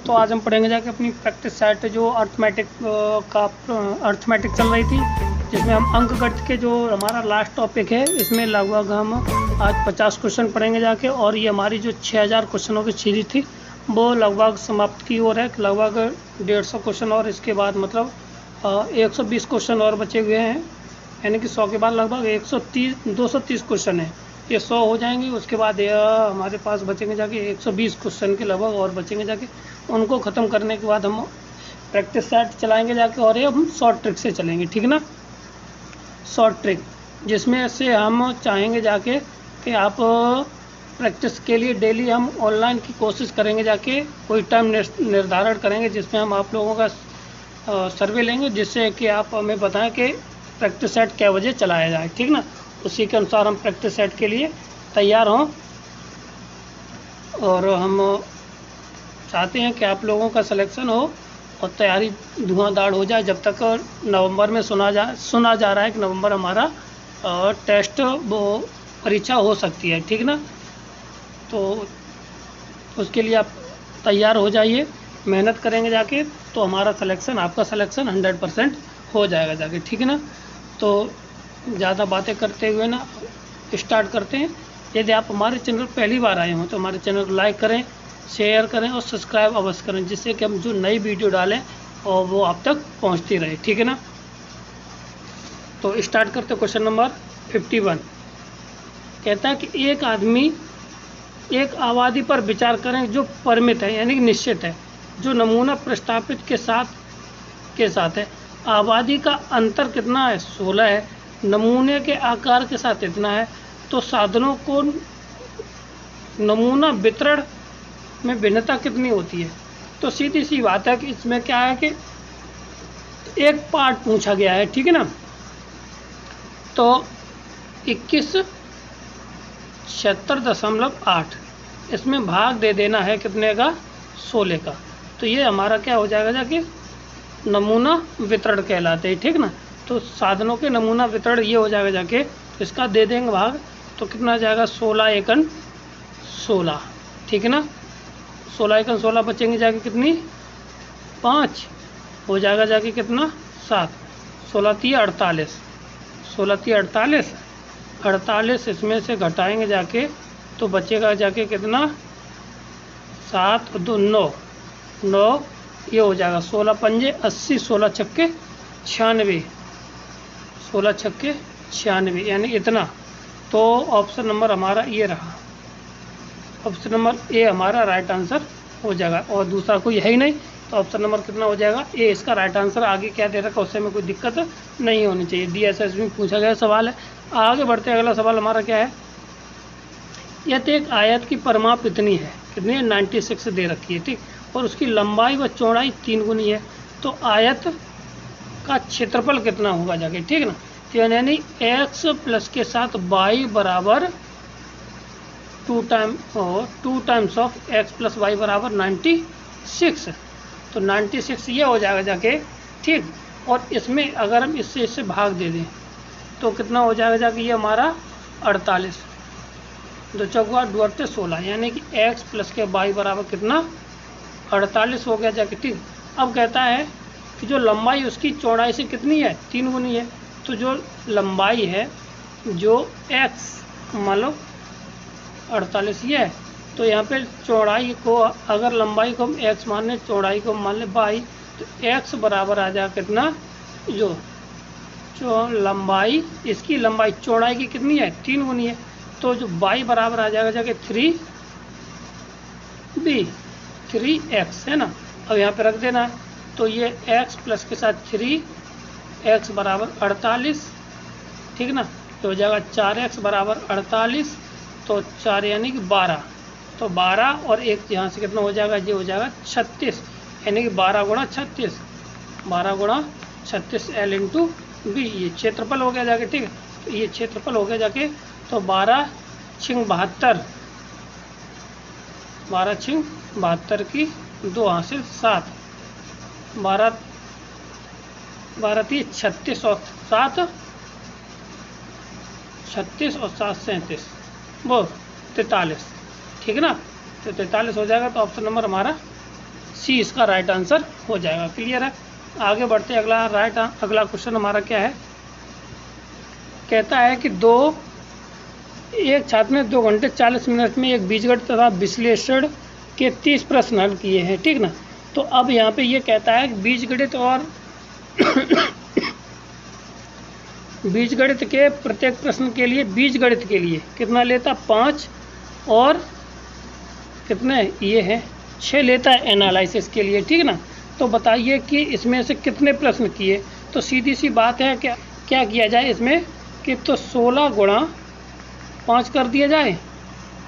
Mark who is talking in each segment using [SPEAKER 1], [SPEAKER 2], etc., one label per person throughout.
[SPEAKER 1] दोस्तों, आज हम पढ़ेंगे जाके अपनी प्रैक्टिस सेट जो अर्थमेटिक का अर्थमेटिक चल रही थी, जिसमें हम अंक गणित के जो हमारा लास्ट टॉपिक है, इसमें लगभग हम आज 50 क्वेश्चन पढ़ेंगे जाके। और ये हमारी जो 6000 क्वेश्चनों की सीरीज थी वो लगभग समाप्त की ओर है। लगभग 150 क्वेश्चन और इसके बाद मतलब 120 क्वेश्चन और बचे हुए हैं, यानी कि 100 के बाद लगभग 230 क्वेश्चन है। ये 100 हो जाएंगे, उसके बाद हमारे पास बचेंगे जाके 120 क्वेश्चन के लगभग और बचेंगे जाके। उनको ख़त्म करने के बाद हम प्रैक्टिस सेट चलाएंगे जाके, और ये हम शॉर्ट ट्रिक से चलेंगे, ठीक ना। शॉर्ट ट्रिक जिसमें से हम चाहेंगे जाके कि आप प्रैक्टिस के लिए डेली हम ऑनलाइन की कोशिश करेंगे जाके, कोई टाइम निर्धारण करेंगे जिसमें हम आप लोगों का सर्वे लेंगे, जिससे कि आप हमें बताएं कि प्रैक्टिस सेट क्या बजे चलाया जाए, ठीक ना। उसी के अनुसार हम प्रैक्टिस सेट के लिए तैयार हों। और हम चाहते हैं कि आप लोगों का सिलेक्शन हो और तैयारी धुआंधार हो जाए। जब तक नवंबर में सुना जा रहा है कि नवंबर हमारा टेस्ट वो परीक्षा हो सकती है, ठीक ना। तो उसके लिए आप तैयार हो जाइए, मेहनत करेंगे जाके, तो हमारा सिलेक्शन, आपका सिलेक्शन 100% हो जाएगा जाके, ठीक है ना। तो ज़्यादा बातें करते हुए ना स्टार्ट करते हैं। यदि आप हमारे चैनल पहली बार आए हों तो हमारे चैनल को लाइक करें, शेयर करें और सब्सक्राइब अवश्य करें, जिससे कि हम जो नई वीडियो डालें और वो आप तक पहुंचती रहे, ठीक है ना। तो स्टार्ट करते क्वेश्चन नंबर 51। कहता है कि एक आदमी एक आबादी पर विचार करें जो परिमित है, यानी कि निश्चित है, जो नमूना प्रस्तापित के साथ है। आबादी का अंतर कितना है? 16 है। नमूने के आकार के साथ इतना है, तो साधनों को नमूना वितरण में भिन्नता कितनी होती है? तो सीधी सी बात है कि इसमें क्या है कि एक पार्ट पूछा गया है, ठीक है ना। तो 2176.8 इसमें भाग दे देना है कितने का? 16 का। तो ये हमारा क्या हो जाएगा जाके नमूना वितरण कहलाते हैं, ठीक ना। तो साधनों के नमूना वितरण ये हो जाएगा जाके, इसका दे देंगे भाग, तो कितना आ जाएगा? 16 एकन 16, ठीक है ना। 16 एकन 16 बचेंगे जाके कितनी? 5 हो जाएगा जाके कितना? 7। 16 3 48, 16 3 48, 48 इसमें से घटाएंगे जाके तो बचेगा जाके कितना? 7 2 9, 9 ये हो जाएगा 16 पंजे 80, 16 छक्के 96, 16 छक्के 96, यानी इतना। तो ऑप्शन नंबर हमारा ये रहा, ऑप्शन नंबर ए हमारा राइट आंसर हो जाएगा, और दूसरा कोई है ही नहीं। तो ऑप्शन नंबर कितना हो जाएगा? ए इसका राइट आंसर। आगे क्या दे रखा है उससे में कोई दिक्कत नहीं होनी चाहिए। DSS में पूछा गया सवाल है। आगे बढ़ते अगला सवाल हमारा क्या है? यदि एक आयत की परिमाप इतनी है, कितनी है? 96 दे रखी है, ठीक, और उसकी लंबाई व चौड़ाई 3 गुनी है, तो आयत का क्षेत्रफल कितना होगा जाके, ठीक है ना। तो यानी x प्लस के साथ y बराबर 2 times of x plus y बराबर 96। तो 96 ये हो जाएगा जाके, ठीक। और इसमें अगर हम इससे भाग दे दें तो कितना हो जाएगा जाके? ये हमारा 48, 2 चौका 2 8 16, यानी कि x प्लस के y बराबर कितना? 48 हो गया जाके, ठीक। अब कहता है कि जो लंबाई उसकी चौड़ाई से कितनी है? 3 गुनी है। तो जो लंबाई है, जो x मान लो 48 ये है, तो यहाँ पे चौड़ाई को, अगर लंबाई को हम x मान लें, चौड़ाई को मान लें y, तो x बराबर आ जाएगा कितना? जो लंबाई, इसकी लंबाई चौड़ाई की कितनी है? 3 गुनी है। तो जो y बराबर आ जाएगा जाके 3x है ना। अब यहाँ पे रख देना है, तो ये x प्लस के साथ 3x बराबर 48, ठीक ना। तो हो जाएगा 4x बराबर 48, तो 4 यानी कि 12, तो 12 और 1 यहाँ से कितना हो जाएगा? ये हो जाएगा 36, यानी कि 12 गुणा 36, 12 गुणा 36 L इंटू बी, ये क्षेत्रफल हो गया जाके, ठीक है। तो ये क्षेत्रफल हो गया जाके, तो 12 छिंग 72, 12 छिंग 72 की 2 हासिल 7, 12 3 36 और 7 36 और 7 37, वो 43, ठीक है ना। तो 43 हो जाएगा। तो ऑप्शन नंबर हमारा सी इसका राइट आंसर हो जाएगा। क्लियर है। आगे बढ़ते हैं। अगला क्वेश्चन हमारा क्या है, कहता है कि एक छात्र ने 2 घंटे 40 मिनट में एक बीजगणित तथा विश्लेषण के 30 प्रश्न हल किए हैं, ठीक ना। तो अब यहाँ पे ये कहता है कि बीजगणित और बीजगणित के प्रत्येक प्रश्न के लिए बीजगणित के लिए कितना लेता, 5 और कितने ये है 6 लेता है एनालिसिस के लिए, ठीक ना। तो बताइए कि इसमें से कितने प्रश्न किए। तो सीधी सी बात है, क्या किया जाए इसमें कि तो 16 गुणा 5 कर दिया जाए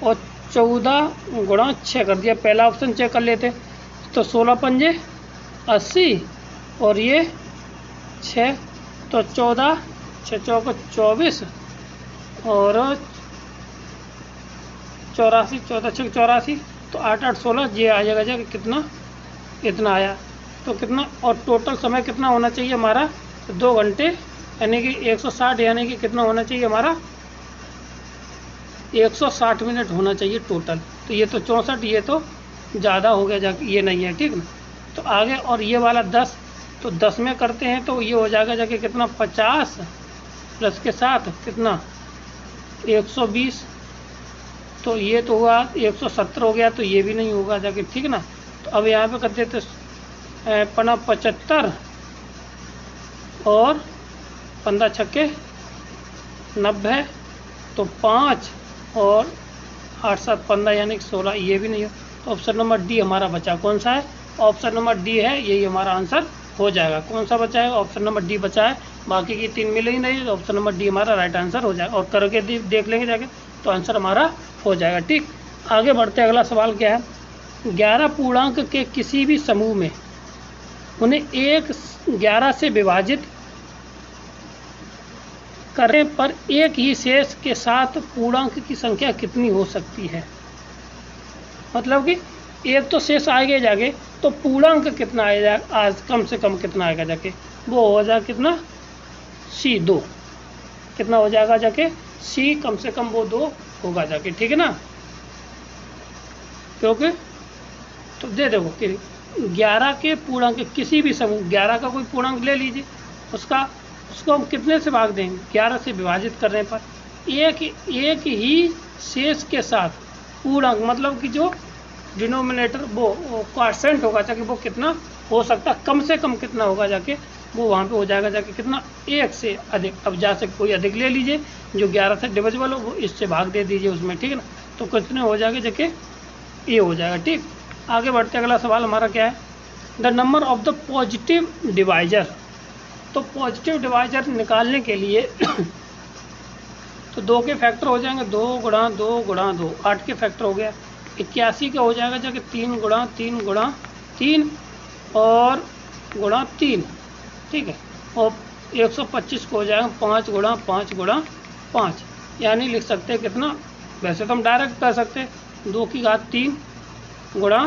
[SPEAKER 1] और 14 गुणा 6 कर दिया। पहला ऑप्शन चेक कर लेते। तो 16 पंजे 80 और ये 6, तो 14 6 चौको 24 और 84, 14 6 84, तो 8 8 16, ये आ जाएगा कितना, इतना आया। तो कितना और टोटल समय कितना होना चाहिए हमारा, 2 घंटे यानी कि 160, यानी कि कितना होना चाहिए हमारा 160 मिनट होना चाहिए टोटल। तो ये तो 64, ये तो ज़्यादा हो गया, ये नहीं है, ठीक ना। तो आगे और ये वाला 10, तो 10 में करते हैं तो ये हो जाएगा जाके कितना 50 प्लस के साथ कितना 120, तो ये तो हुआ 170 हो गया, तो ये भी नहीं होगा जाके, ठीक ना। तो अब यहाँ पे कर देते 75 और 15 छक्के 90, तो 5 और 8 7 15 यानी कि 16, ये भी नहीं हो। तो ऑप्शन नंबर डी हमारा बचा। कौन सा है, ऑप्शन नंबर डी है, यही हमारा आंसर हो जाएगा। कौन सा बचा है, ऑप्शन नंबर डी बचा है। बाकी की 3 मिले ही नहीं, तो ऑप्शन नंबर डी हमारा राइट आंसर हो जाएगा। और करके देख लेंगे जाके, तो आंसर हमारा हो जाएगा, ठीक। आगे बढ़ते हैं। अगला सवाल क्या है, 11 पूर्णांक के किसी भी समूह में उन्हें 11 से विभाजित करने पर एक ही शेष के साथ पूर्णांक की संख्या कितनी हो सकती है। मतलब कि एक तो शेष आएगा जाके, तो पूर्णांक कितना आएगा, आज कम से कम कितना आएगा जाके, वो हो जाएगा कितना सी 2, कितना हो जाएगा जाके सी कम से कम वो 2 होगा जाके, ठीक है ना। क्योंकि तो दे देखो कि 11 के पूर्णांक किसी भी समूह, 11 का कोई पूर्णांक ले लीजिए, उसको हम कितने से भाग देंगे, 11 से विभाजित करने पर एक ही शेष के साथ पूर्णांक, मतलब कि जो डिनोमिनेटर वो क्वोशिएंट होगा जाके, वो कितना हो सकता, कम से कम कितना होगा जाके, वो वहाँ पे हो जाएगा जाके कितना 1 से अधिक। अब जा से कोई अधिक ले लीजिए जो 11 से डिविजिबल हो, वो इससे भाग दे दीजिए उसमें, ठीक है ना। तो कितने हो जाएगा जाके ये हो जाएगा, ठीक। आगे बढ़ते। अगला सवाल हमारा क्या है, the number of the positive divisor. तो पॉजिटिव डिवाइजर निकालने के लिए तो 2 के फैक्टर हो जाएंगे, 2 गुणा 2 गुणा 2, 8 के फैक्टर हो गया, 81 का हो जाएगा जाके 3 गुणा 3 गुणा 3 और गुणा 3, ठीक है। और 125 को हो जाएगा 5 गुणा 5 गुणा 5, यानी लिख सकते हैं कितना, वैसे तो हम डायरेक्ट कर सकते हैं 2 की घात 3 गुणा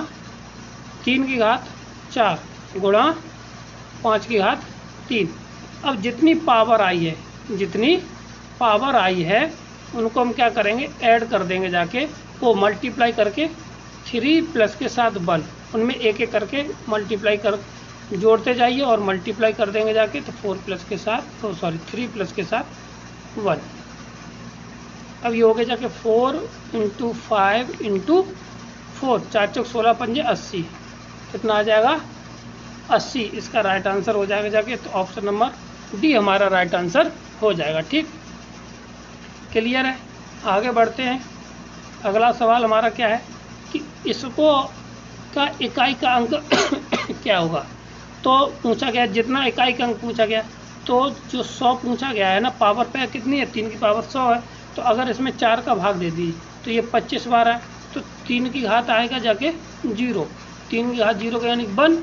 [SPEAKER 1] 3 की घात 4 गुणा 5 की घात 3। अब जितनी पावर आई है उनको हम क्या करेंगे, ऐड कर देंगे जाके, वो मल्टीप्लाई करके 3 प्लस के साथ 1, उनमें एक एक करके मल्टीप्लाई कर जोड़ते जाइए और मल्टीप्लाई कर देंगे जाके, तो 4 प्लस के साथ, तो सॉरी 3 प्लस के साथ 1। अब ये हो गया जाके 4 × 5 × 4, 4 चौक 16 पंजे 80, कितना आ जाएगा 80, इसका राइट आंसर हो जाएगा जाके। तो ऑप्शन नंबर डी हमारा राइट आंसर हो जाएगा, ठीक। क्लियर है। आगे बढ़ते हैं। अगला सवाल हमारा क्या है कि इसको का इकाई का अंक क्या होगा। तो पूछा गया, जितना इकाई का अंक पूछा गया, तो जो 100 पूछा गया है ना, पावर पे कितनी है, 3 की पावर 100 है। तो अगर इसमें 4 का भाग दे दीजिए तो ये 25 बार है, तो 3 की घात आएगा जाके 0, 3 की घात 0 का यानी 1,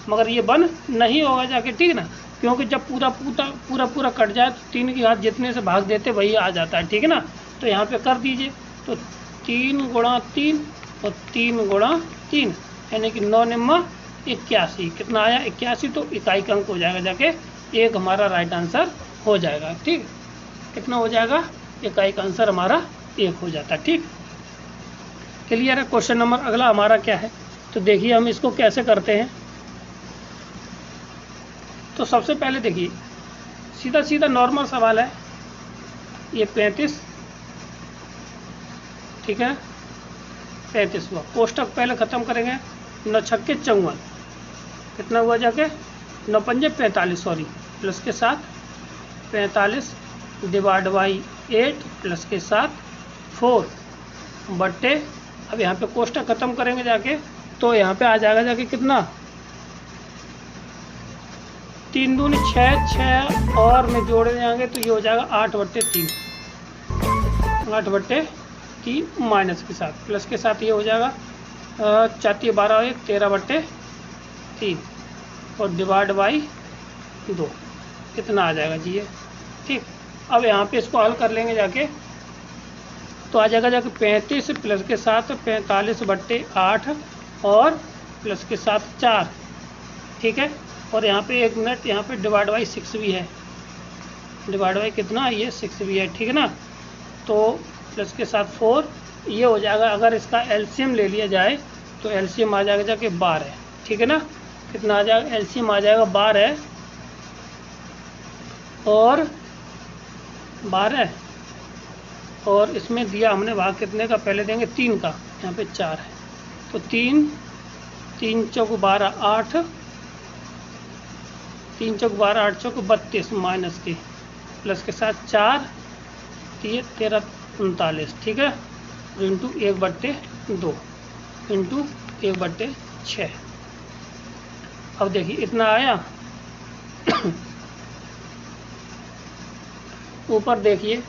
[SPEAKER 1] मगर ये 1 नहीं होगा जाके, ठीक ना। क्योंकि जब पूरा कट जाए तो 3 की घात जितने से भाग देते वही आ जाता है, ठीक है ना। तो यहाँ पे कर दीजिए, तो 3 गुणा 3 और 3 गुणा 3 यानी कि 9 निम्मा 81, कितना आया 81, तो इकाई का अंक हो जाएगा जाके 1 हमारा राइट आंसर हो जाएगा, ठीक। कितना हो जाएगा, इकाई का आंसर हमारा 1 हो जाता है, ठीक। क्लियर है। क्वेश्चन नंबर अगला हमारा क्या है, तो देखिए हम इसको कैसे करते हैं। तो सबसे पहले देखिए सीधा सीधा नॉर्मल सवाल है, ये 35, ठीक है, 35 हुआ। कोष्टक पहले ख़त्म करेंगे, 9 छक्के 54, कितना हुआ जाके 9 पंजे 45, सॉरी, प्लस के साथ 45 डिवाइड बाई 8 प्लस के साथ 4 बट्टे, अब यहाँ पे कोष्टक ख़त्म करेंगे जाके, तो यहाँ पे आ जाएगा जाके कितना, 3 दूनी 6, 6 और में जोड़े जाएंगे तो ये हो जाएगा 8/3, 8/3 माइनस के साथ, प्लस के साथ ये हो जाएगा 4 12 1 13/3 और डिवाइड बाई 2, कितना आ जाएगा जी ये, ठीक। अब यहाँ पे इसको हल कर लेंगे जाके, तो आ जाएगा जाके 35 प्लस के साथ 45/8 और प्लस के साथ 4, ठीक है। और यहाँ पे 1 मिनट, यहाँ पे डिवाइड बाई 6 भी है, डिवाइड बाई कितना, ये 6 भी है, ठीक है ना। तो प्लस के साथ 4, ये हो जाएगा, अगर इसका एलसीएम ले लिया जाए तो एलसीएम आ जाएगा जाके 12, ठीक है ना। कितना आ जाएगा, एलसीएम आ जाएगा 12 और 12, और इसमें दिया हमने भाग कितने का, पहले देंगे 3 का, यहाँ पे 4 है, तो 3 चौक 12 8, 3 चौक 12 8 चौक 32 माइनस के, प्लस के साथ 4 13 39, ठीक है, इंटू 1/2 इंटू 1/6। अब देखिए इतना आया। ऊपर देखिए,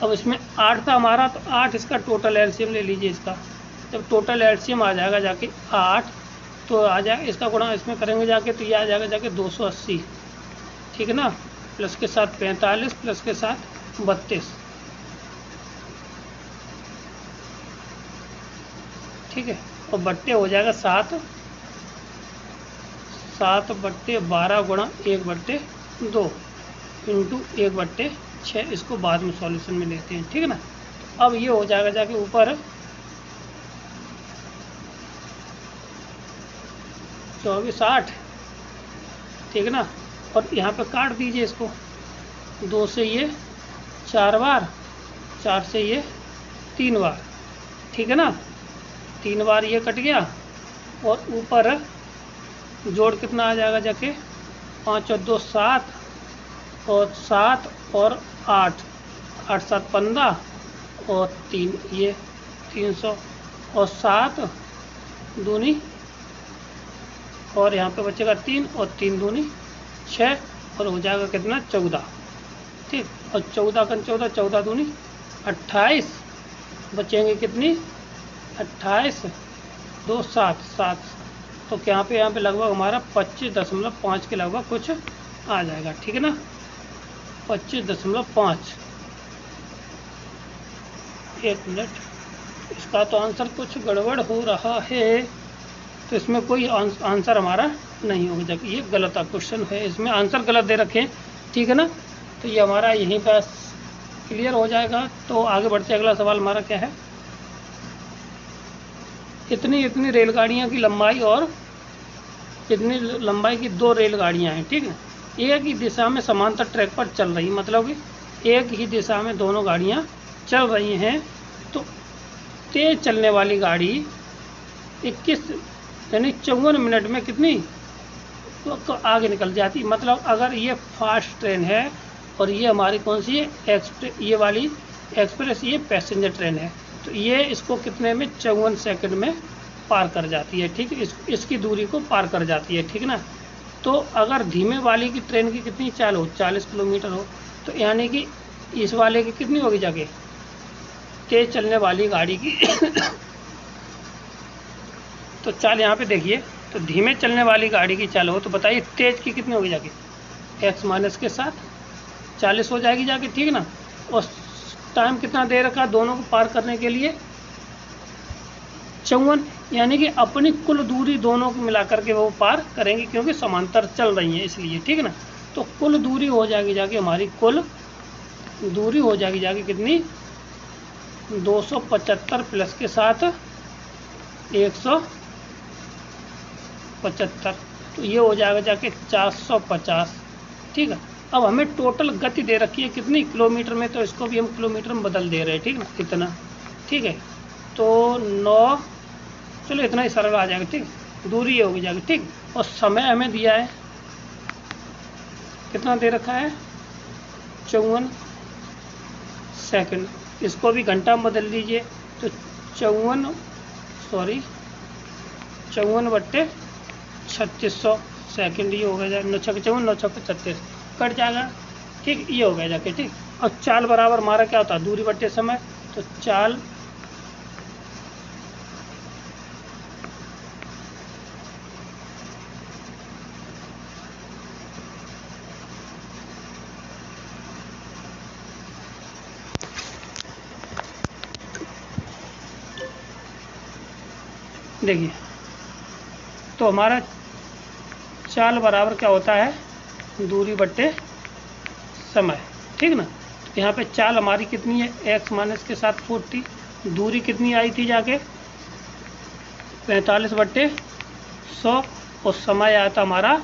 [SPEAKER 1] अब इसमें 8 था हमारा, तो 8 इसका टोटल एलसीएम ले लीजिए इसका। जब टोटल एलसीएम आ जाएगा जाके 8, तो आ जाएगा इसका गुणा इसमें करेंगे जाके, तो ये आ जाएगा जाके 280, ठीक है ना, प्लस के साथ 45 प्लस के साथ 32, ठीक है, और बट्टे हो जाएगा 7/12 गुणा 1/2 इंटू 1/6। इसको बाद में सॉल्यूशन में लेते हैं, ठीक है ना। अब ये हो जाएगा जाके ऊपर 24 8, ठीक है ना, और यहाँ पे काट दीजिए इसको, 2 से ये 4 बार, 4 से ये 3 बार, ठीक है ना, 3 बार ये कट गया, और ऊपर जोड़ कितना आ जाएगा जाके, 5 और 2 7 और 7 और 8, 8 7 15 और 3 ये 300 और 7 दूनी, और यहाँ पे बचेगा 3 और 3 दूनी 6, और हो जाएगा कितना 14, ठीक। और 14 का 14, 14 दूनी 28, बचेंगे कितनी 28 2 7 7, तो क्या यहाँ पे लगभग हमारा 25.5 के लगभग कुछ आ जाएगा, ठीक है ना, 25.5। 1 मिनट, इसका तो आंसर कुछ गड़बड़ हो रहा है, तो इसमें कोई आंसर हमारा नहीं होगा, जबकि ये गलत क्वेश्चन है, इसमें आंसर गलत दे रखे हैं, ठीक है ना। तो ये हमारा यहीं पर क्लियर हो जाएगा। तो आगे बढ़ते अगला सवाल हमारा क्या है, इतनी रेलगाड़ियाँ की लंबाई और इतनी लंबाई की 2 रेलगाड़ियाँ हैं, ठीक है, एक ही दिशा में समांतर ट्रैक पर चल रही, मतलब कि एक ही दिशा में दोनों गाड़ियाँ चल रही हैं। तो तेज़ चलने वाली गाड़ी 21 यानी 54 मिनट में कितनी तो आगे निकल जाती, मतलब अगर ये फास्ट ट्रेन है और ये हमारी कौन सी है एक्सप्रेस, ये वाली एक्सप्रेस, ये पैसेंजर ट्रेन है, तो ये इसको कितने में 54 सेकंड में पार कर जाती है, ठीक है, इसकी दूरी को पार कर जाती है, ठीक ना। तो अगर धीमे वाली की ट्रेन की कितनी चाल हो, 40 किलोमीटर हो, तो यानी कि इस वाले की कितनी होगी जाके तेज़ चलने वाली गाड़ी की तो चाल यहाँ पे देखिए, तो धीमे चलने वाली गाड़ी की चाल हो, तो बताइए तेज़ की कितनी होगी जाके, x माइनस के साथ 40 हो जाएगी जाके, ठीक है ना। और टाइम कितना दे रखा दोनों को पार करने के लिए 54, यानी कि अपनी कुल दूरी दोनों को मिला करके वो पार करेंगे, क्योंकि समांतर चल रही हैं इसलिए, ठीक है ना। तो कुल दूरी हो जाएगी जाके हमारी, कुल दूरी हो जाएगी जाके कितनी 275 प्लस के साथ 75, तो ये हो जाएगा जाके 450। ठीक है, अब हमें टोटल गति दे रखी है कितनी, किलोमीटर में, तो इसको भी हम किलोमीटर में बदल दे रहे हैं। ठीक ना, इतना। ठीक है, तो 9, चलो इतना ही सरल आ जाएगा। ठीक, दूरी ये होगी जाएगी। ठीक, और समय हमें दिया है, कितना दे रखा है, 54 सेकंड। इसको भी घंटा में बदल दीजिए, तो 54/3600 सेकंड ये हो गया जाए, 9 छक 54, 9 छक 36 कट जाएगा। ठीक, ये हो गया जाके। ठीक, और चाल बराबर हमारा क्या होता है, दूरी बट्टे समय, तो चाल देखिए, तो हमारा चाल बराबर क्या होता है, दूरी बट्टे समय। ठीक ना, तो यहाँ पे चाल हमारी कितनी है, x माइनस के साथ 40, दूरी कितनी आई थी जाके 45/100, और समय आया था हमारा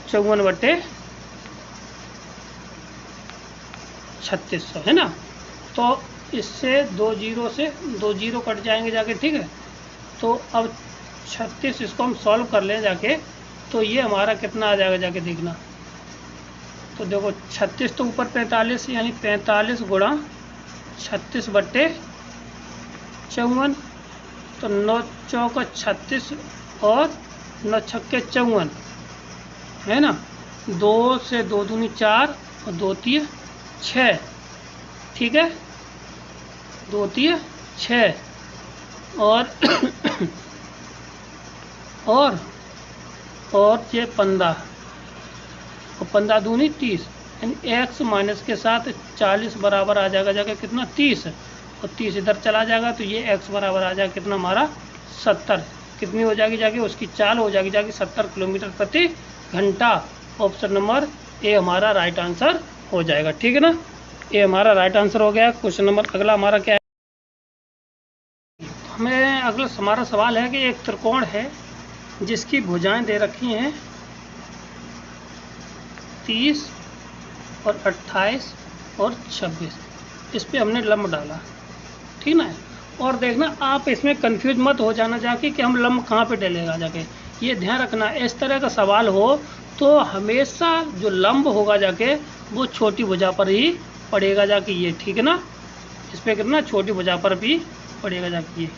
[SPEAKER 1] 54/3600, है ना। तो इससे 2 जीरो से 2 जीरो कट जाएंगे जाके। ठीक है, तो अब 36 इसको हम सॉल्व कर लें जाके, तो ये हमारा कितना आ जाएगा जाके देखना। तो देखो 36 तो ऊपर 45, यानी 45 गुणा 36/54, तो 9 चौका 36 और 9 छक्के 54, है ना। 2 से 2 दूनी 4 और 2 तीय 6। ठीक है, 2 तीय 6 और और ये 15 और 15 दूनी 30, यानी x माइनस के साथ 40 बराबर आ जाएगा जाके कितना, 30, और 30 इधर चला जाएगा, तो ये x बराबर आ जाएगा कितना हमारा 70। कितनी हो जाएगी जाके, उसकी चाल हो जाएगी जाके 70 किलोमीटर प्रति घंटा। ऑप्शन नंबर ए हमारा राइट आंसर हो जाएगा। ठीक है ना, ये हमारा राइट आंसर हो गया। क्वेश्चन नंबर अगला हमारा क्या है, हमें अगला हमारा सवाल है कि एक त्रिकोण है जिसकी भुजाएं दे रखी हैं 30 और 28 और 26, इस पे हमने लंब डाला। ठीक ना, और देखना आप इसमें कंफ्यूज मत हो जाना जाके कि हम लंब कहाँ पे डलेगा जाके, ये ध्यान रखना। इस तरह का सवाल हो तो हमेशा जो लंब होगा जाके वो छोटी भुजा पर ही पड़ेगा जाके, ये। ठीक है ना, इस पे कितना, छोटी भुजा पर भी पड़ेगा जाके ये।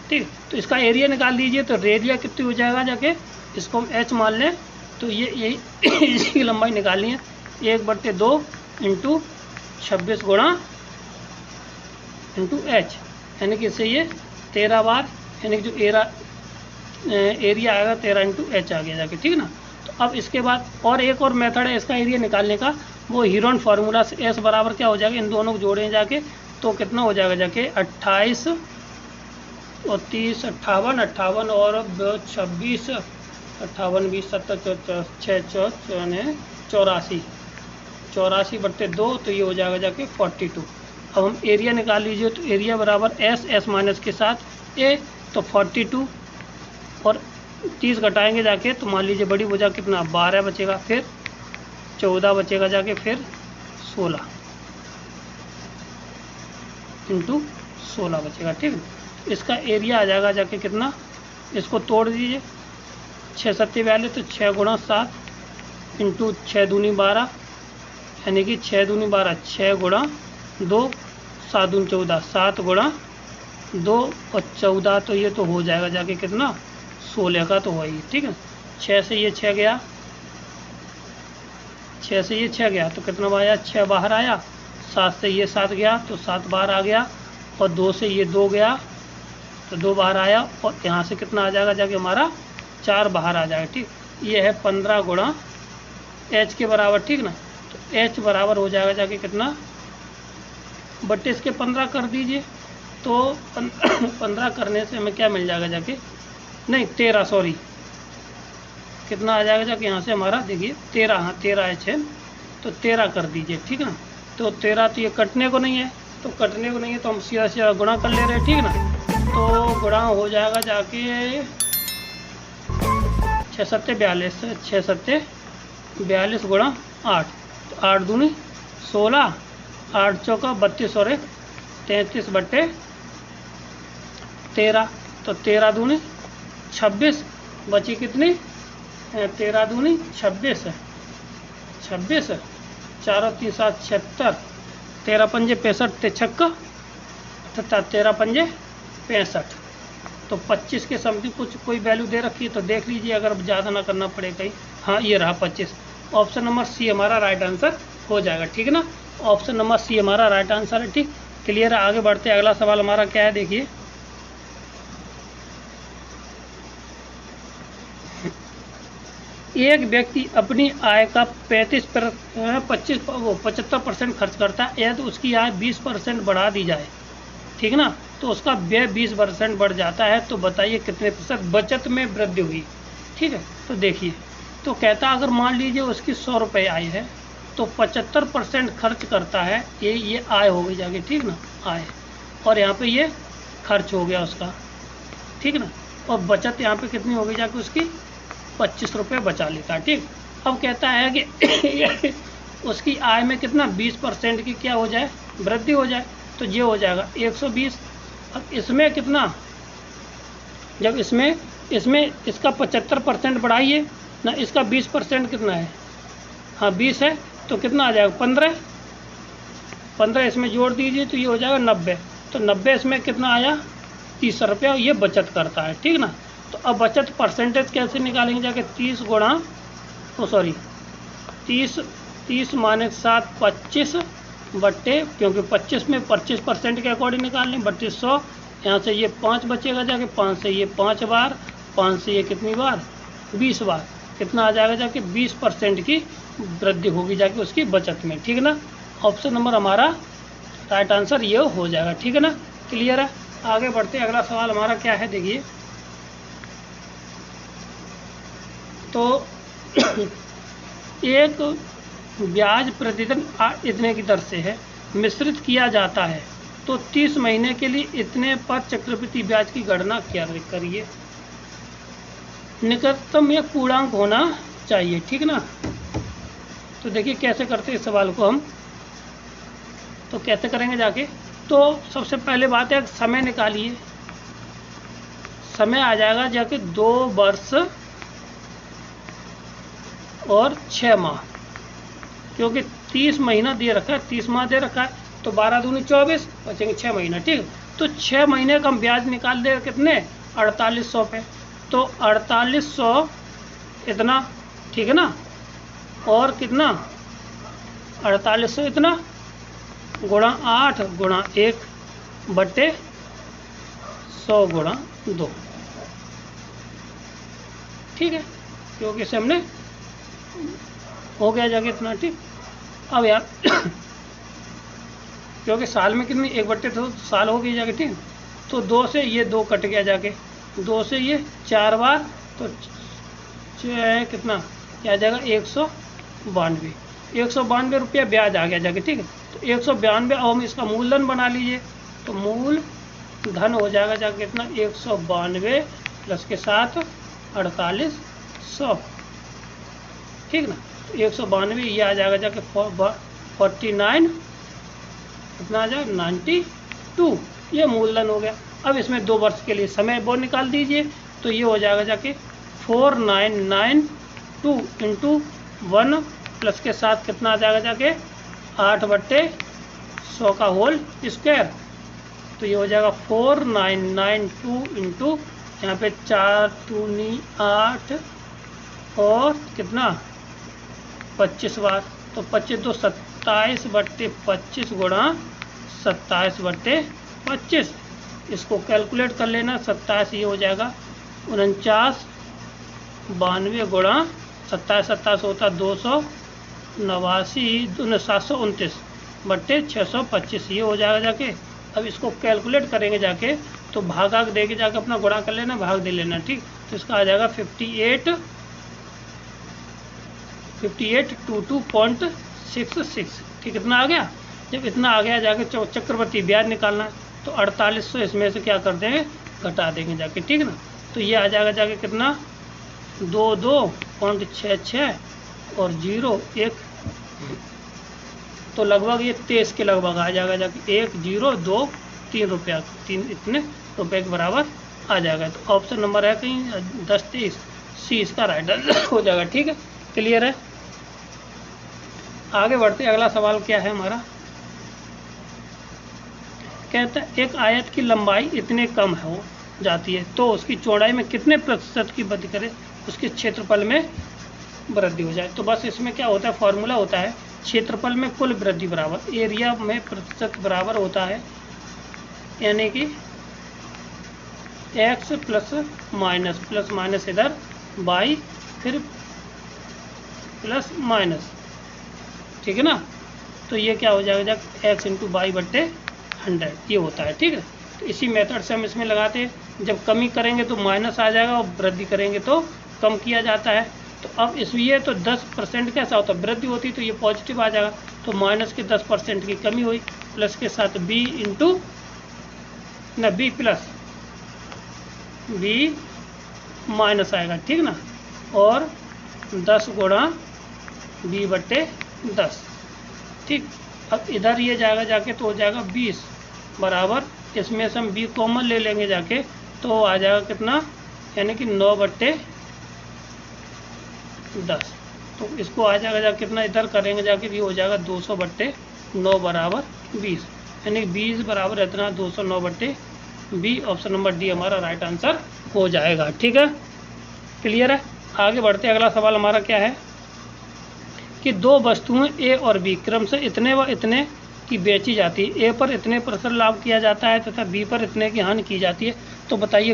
[SPEAKER 1] ठीक, तो इसका एरिया निकाल लीजिए, तो रेडिया कितनी हो जाएगा जाके, इसको हम h मान लें, तो ये यही इसकी लंबाई निकालनी है, 1/2 इंटू 26 गुणा इंटू h, यानी कि इससे ये 13 बार, यानी कि जो एरिया आएगा 13 इंटू h आ गया जाके। ठीक है ना, तो अब इसके बाद और एक और मेथड है इसका एरिया निकालने का, वो हीरोन फार्मूला से s बराबर क्या हो जाएगा, इन दोनों को जोड़ें जाके, तो कितना हो जाएगा जाके 28 और 30 58, 58 और 26, 58 20 70 6 84, 84/2, तो ये हो जाएगा जाके 42। अब हम एरिया निकाल लीजिए, तो एरिया बराबर s माइनस के साथ a, तो 42 और 30 घटाएंगे जाके, तो मान लीजिए बड़ी भुजा कितना 12 बचेगा, फिर 14 बचेगा जाके, फिर 16 इंटू 16 बचेगा। ठीक है, इसका एरिया आ जाएगा जाके कितना, इसको तोड़ दीजिए, 6 7 42, तो 6 गुणा 7 इंटू 6 दूनी 12, यानी कि 6 दूनी 12, 6 गुणा 2 7 दूनी 14, 7 गुणा 2 और 14, तो ये तो हो जाएगा जाके कितना 16 का, तो वही। ठीक है, 6 से ये 6 गया, 6 से ये 6 गया, तो कितना आया, 6 बाहर आया, 7 से ये 7 गया, तो 7 बाहर आ गया, और 2 से ये 2 गया, तो 2 बाहर आया, और यहाँ से कितना आ जाएगा जाके हमारा 4 बाहर आ जाएगा। ठीक, ये है 15 गुणा h के बराबर। ठीक ना, तो h बराबर हो जाएगा जाके कितना, बट्टे इसके 15 कर दीजिए, तो 15 करने से हमें क्या मिल जाएगा जाके, नहीं 13, सॉरी, कितना आ जाएगा जाके यहाँ से हमारा, देखिए 13, हाँ 13 h है, तो 13 कर दीजिए। ठीक ना, तो 13, तो ये कटने को नहीं है, तो कटने को नहीं है, तो हम सीधा सीधा गुणा कर ले रहे हैं। ठीक ना, तो गुणा हो जाएगा जाके 6 सत्ते 42, 6 सत्ते 42 गुणा 8, तो 8 दूनी 16, 8 चौका 32 और 1 33 बट्टे 13, तो 13 दूनी 26, बची कितनी 13 दूनी 26 है, 26 4 3 7 76, 13 पंजे 65 छक्का तथा 13 पंजे 65, तो 25 के समथिंग कुछ कोई वैल्यू दे रखी है तो देख लीजिए, अगर ज़्यादा ना करना पड़े कहीं। हाँ ये रहा 25, ऑप्शन नंबर सी हमारा राइट आंसर हो जाएगा, ठीक है ना। ऑप्शन नंबर सी हमारा राइट आंसर है, ठीक क्लियर है। आगे बढ़ते हैं, अगला सवाल हमारा क्या है देखिए। एक व्यक्ति अपनी आय का 75% खर्च करता है, यदि उसकी आय 20% बढ़ा दी जाए, ठीक है ना, तो उसका व्यय 20% बढ़ जाता है, तो बताइए कितने प्रतिशत बचत में वृद्धि हुई। ठीक है, तो देखिए, तो कहता अगर मान लीजिए उसकी 100 रुपये आय है तो 75% खर्च करता है, ये आय हो गई जाके, ठीक ना, आय, और यहाँ पे ये खर्च हो गया उसका, ठीक ना, और बचत यहाँ पे कितनी हो गई जाके उसकी 25 रुपये बचा लेता है। ठीक, अब कहता है कि उसकी आय में कितना 20% की क्या हो जाए, वृद्धि हो जाए, तो ये हो जाएगा 120। अब इसमें कितना, जब इसमें इसका 75% बढ़ाइए ना, इसका 20% कितना है, हाँ 20 है, तो कितना आ जाएगा 15 इसमें जोड़ दीजिए तो ये हो जाएगा 90, तो 90 इसमें कितना आया 30 रुपया, ये बचत करता है, ठीक ना। तो अब बचत परसेंटेज कैसे निकालेंगे जाके, 30 गुणा 30 माने 7 25 बट्टे, क्योंकि 25 में 25% के अकॉर्डिंग निकाल लें, 3200, यहाँ से ये 5 बचेगा जाके, 5 से ये 5 बार, 5 से ये कितनी बार 20 बार, कितना आ जाएगा जाके 20% की वृद्धि होगी जाके उसकी बचत में, ठीक है ना। ऑप्शन नंबर हमारा राइट आंसर ये हो जाएगा, ठीक है ना, क्लियर है। आगे बढ़ते अगला सवाल हमारा क्या है देखिए। तो एक ब्याज प्रतिदिन इतने की दर से है मिश्रित किया जाता है, तो 30 महीने के लिए इतने पर चक्रवृद्धि ब्याज की गणना क्या करिए। निकटतम एक पूर्णांक होना चाहिए, ठीक ना। तो देखिए कैसे करते हैं इस सवाल को हम, तो कैसे करेंगे जाके, तो सबसे पहले बात है समय निकालिए। समय आ जाएगा जाके 2 वर्ष और 6 माह, क्योंकि 30 महीना दे रखा है, 30 माह दे रखा है, तो 12 दूनी 24, बचेंगे 6 महीना, ठीक। तो 6 महीने का हम ब्याज निकाल दे कितने 4800 पे, तो 4800 इतना, ठीक है ना, और कितना 4800 इतना गुणा 8 गुणा 1 बट्टे 100 गुणा 2, ठीक है, क्योंकि इसे हमने हो गया जाके इतना, ठीक। अब यार क्योंकि साल में कितनी 1 बट्टे तो साल हो गई जाके, ठीक, तो 2 से ये 2 कट गया जाके, 2 से ये 4 बार, तो कितना क्या आ जाएगा 192 रुपया ब्याज आ गया जाके, ठीक है। तो 192, अब हम इसका मूलधन बना लीजिए, तो मूल धन हो जाएगा जाके कितना 192 प्लस के साथ 4800, ठीक ना। तो 192 ये आ जाएगा जाके 49, कितना आ जाएगा 92, ये मूलधन हो गया। अब इसमें 2 वर्ष के लिए समय वो निकाल दीजिए, तो ये हो जाएगा जाके 4992 इंटू 1 प्लस के साथ कितना आ जाएगा जाके 8/100 का होल स्क्वायर, तो ये हो जाएगा 4992 इंटू यहाँ पे 4 दूनी 8 और कितना 25 बार, तो 25 2 27/25 गुणा 27/25, इसको कैलकुलेट कर लेना, 27 ये हो जाएगा 49 92 गुणा 27 होता 289 729/625, ये हो जाएगा जाके। अब इसको कैलकुलेट करेंगे जाके, तो भागा दे के जाके अपना गुणा कर लेना, भाग दे लेना, ठीक। तो इसका आ जाएगा 5822.66, ठीक, इतना आ गया। जब इतना आ गया जाके चक्रवर्ती ब्याज निकालना है, तो 4800 इसमें से क्या कर देंगे घटा देंगे जाके, ठीक है ना। तो ये आ जाएगा जाके कितना 22.66 और 0.1, तो लगभग ये 23 के लगभग आ जाएगा जाके 1,023 रुपया, 3 इतने रुपए के बराबर आ जाएगा। तो ऑप्शन नंबर है कहीं 10-23 सी इसका राइट आंसर हो जाएगा, ठीक है। क्लियर है। आगे बढ़ते अगला सवाल क्या है हमारा, कहता है एक आयत की लंबाई इतने कम हो जाती है तो उसकी चौड़ाई में कितने प्रतिशत की वृद्धि करें उसके क्षेत्रफल में वृद्धि हो जाए। तो बस इसमें क्या होता है, फॉर्मूला होता है क्षेत्रफल में कुल वृद्धि बराबर एरिया में प्रतिशत बराबर होता है, यानी कि x प्लस माइनस इधर y फिर प्लस माइनस, ठीक है ना। तो ये क्या हो जाएगा, x इंटू वाई बट्टे 100 ये होता है, ठीक है। तो इसी मेथड से हम इसमें लगाते हैं, जब कमी करेंगे तो माइनस आ जाएगा और वृद्धि करेंगे तो कम किया जाता है। तो अब इसलिए तो 10% कैसा होता है, वृद्धि होती तो ये पॉजिटिव आ जाएगा, तो माइनस के 10% की कमी हुई, प्लस के साथ b इंटू न b प्लस b माइनस आएगा, ठीक ना, और 10 गुणा b बट्टे 10, ठीक। अब इधर ये जाएगा जाके तो हो जाएगा 20 बराबर, इसमें से हम b कॉमन ले लेंगे जाके तो आ जाएगा कितना, यानी कि 9 बट्टे 10। तो इसको आ जाएगा जाके कितना, इधर करेंगे जाके भी हो जाएगा 200 बट्टे 9 बराबर 20, यानी 20 बराबर इतना 209 बट्टे 20। ऑप्शन नंबर डी हमारा राइट आंसर हो जाएगा, ठीक है। क्लियर है। आगे बढ़ते अगला सवाल हमारा क्या है कि दो वस्तुएं ए और बी क्रम से इतने व इतने की बेची जाती है, ए पर इतने % लाभ किया जाता है तथा बी पर इतने की हानि की जाती है। तो बताइए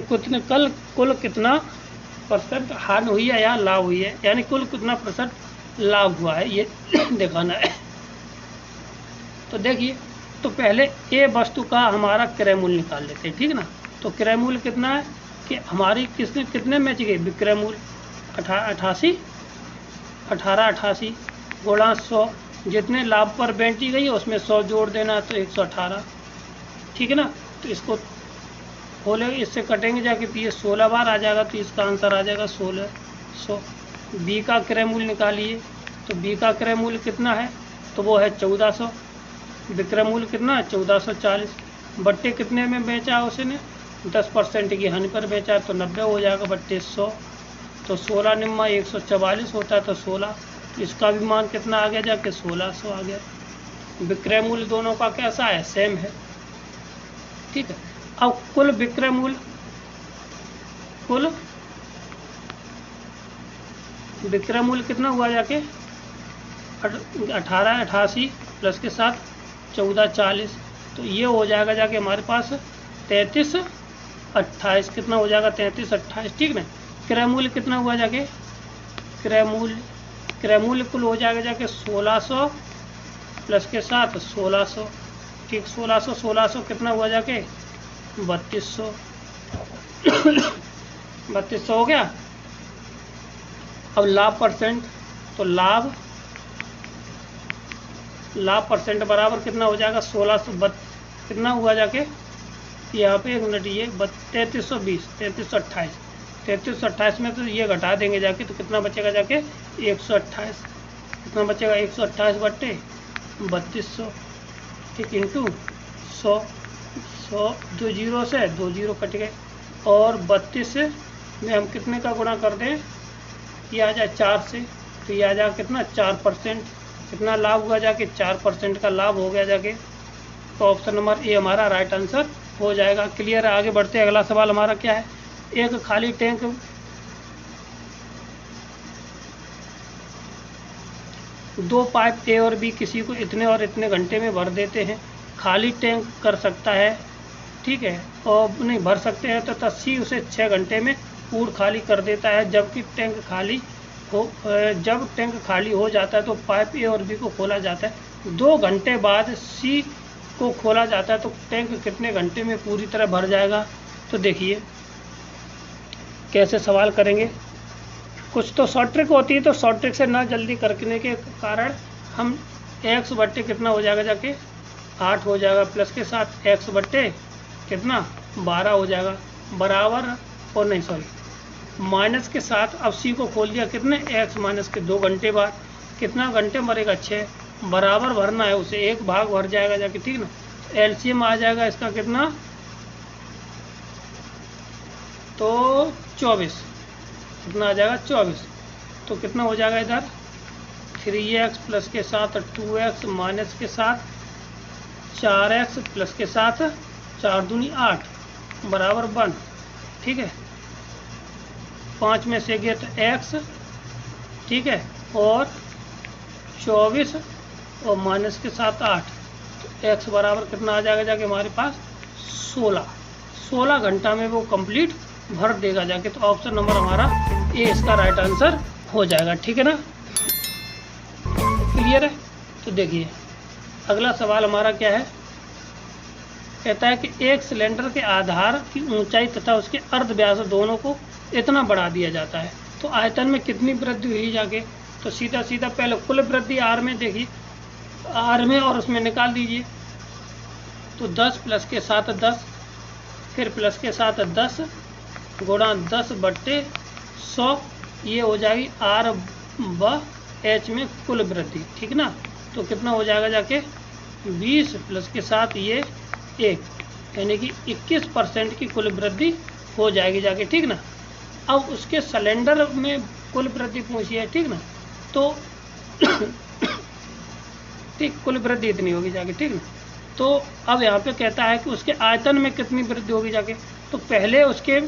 [SPEAKER 1] कुल कितना % हानि हुई है या लाभ हुई है, यानी कुल कितना % लाभ हुआ है ये दिखाना है। तो देखिए, तो पहले ए वस्तु का हमारा क्रय मूल्य निकाल लेते हैं, ठीक ना। तो क्रय मूल्य कितना है कि हमारी कितने में गई विक्रय मूल्य 1888 गुणा 100, जितने लाभ पर बेची गई है उसमें 100 जोड़ देना तो 118, ठीक है ना। तो इसको खोले, इससे कटेंगे जाके तो ये 16 बार आ जाएगा, तो इसका आंसर आ जाएगा 1600। बी का क्रय मूल्य निकालिए, तो बी का क्रय मूल्य कितना है, तो वो है 1400। विक्रय मूल्य कितना है 1440, बट्टे कितने में बेचा है उसने, 10% की हानि पर बेचा है तो 90 हो जाएगा बट्टे 100। तो 16 निम्मा 144 होता है, तो 16, इसका भी मान कितना आ गया जाके 1600 आ गया। विक्रय मूल्य दोनों का कैसा है, सेम है, ठीक है। अब कुल विक्रय मूल्य, कुल विक्रय मूल्य कितना हुआ जाके 1888 प्लस के साथ 1440, तो ये हो जाएगा जाके हमारे पास 3328, कितना हो जाएगा 3328, ठीक ना। क्रय मूल्य कितना हुआ जाके, क्रय मूल्य कुल हो जाएगा जाके 1600 प्लस के साथ 1600, ठीक। 1600 कितना हुआ जाके 3200 3200 हो गया। अब लाभ परसेंट, तो लाभ परसेंट बराबर कितना हो जाएगा 1600 कितना हुआ जाके यहाँ पे 1 मिनट, ये 3328 में तो ये घटा देंगे जाके तो कितना बचेगा जाके 128, कितना बचेगा 128 बट्टे 3200, ठीक, इंटू 100 2 जीरो से 2 जीरो कट गए, और 32 में हम कितने का गुणा कर दें, ये आ जाए 4 से, तो ये आ जाए कितना 4%, कितना लाभ हुआ जाके 4% का लाभ हो गया जाके। तो ऑप्शन नंबर ए हमारा राइट आंसर हो जाएगा। क्लियर है। आगे बढ़ते अगला सवाल हमारा क्या है, एक खाली टैंक दो पाइप ए और बी किसी को इतने और इतने घंटे में भर देते हैं। खाली टैंक कर सकता है, ठीक है, और नहीं भर सकते हैं तो सी उसे 6 घंटे में पूर्ण खाली कर देता है। जब टैंक खाली हो जाता है तो पाइप ए और बी को खोला जाता है। 2 घंटे बाद सी को खोला जाता है तो टैंक कितने घंटे में पूरी तरह भर जाएगा। तो देखिए कैसे सवाल करेंगे, कुछ तो शॉर्ट ट्रिक होती है, तो शॉर्ट ट्रिक से ना जल्दी करने के कारण हम x बट्टे कितना हो जाएगा जाके 8 हो जाएगा, प्लस के साथ x बट्टे कितना 12 हो जाएगा। बराबर, और नहीं सॉरी, माइनस के साथ अब सी को खोल दिया कितने, एक्स माइनस के 2 घंटे बाद, कितना घंटे मरेगा 6, बराबर भरना है उसे, एक भाग भर जाएगा जाके, ठीक ना। एलसीएम आ जाएगा इसका कितना, तो 24, कितना आ जाएगा 24, तो कितना हो जाएगा इधर 3x प्लस के साथ 2x माइनस के साथ 4x प्लस के साथ 4 दूनी 8 बराबर 1, ठीक है। 5 में से गया तो x, ठीक है, और 24 और माइनस के साथ 8, तो x बराबर कितना आ जाएगा जाके हमारे पास 16 घंटा में वो कंप्लीट भर देगा जाके। तो ऑप्शन नंबर हमारा ए इसका राइट आंसर हो जाएगा, ठीक है ना। क्लियर है। तो देखिए अगला सवाल हमारा क्या है, कहता है कि एक सिलेंडर के आधार की ऊंचाई तथा उसके अर्ध व्यास दोनों को इतना बढ़ा दिया जाता है तो आयतन में कितनी वृद्धि हुई जाके। तो सीधा सीधा पहले कुल वृद्धि आर में देखिए, आर में और उसमें निकाल दीजिए। तो 10 प्लस के साथ 10, फिर प्लस के साथ 10 गुणा 10/100, ये हो जाएगी आर व एच में कुल वृद्धि, ठीक ना। तो कितना हो जाएगा जाके 20 प्लस के साथ ये 1, यानी कि 21% की कुल वृद्धि हो जाएगी जाके, ठीक ना। अब उसके सिलेंडर में कुल वृद्धि पूछी है, ठीक ना। तो ठीक कुल वृद्धि इतनी होगी जाके, ठीक ना। तो अब यहाँ पे कहता है कि उसके आयतन में कितनी वृद्धि होगी जाके। तो पहले उसके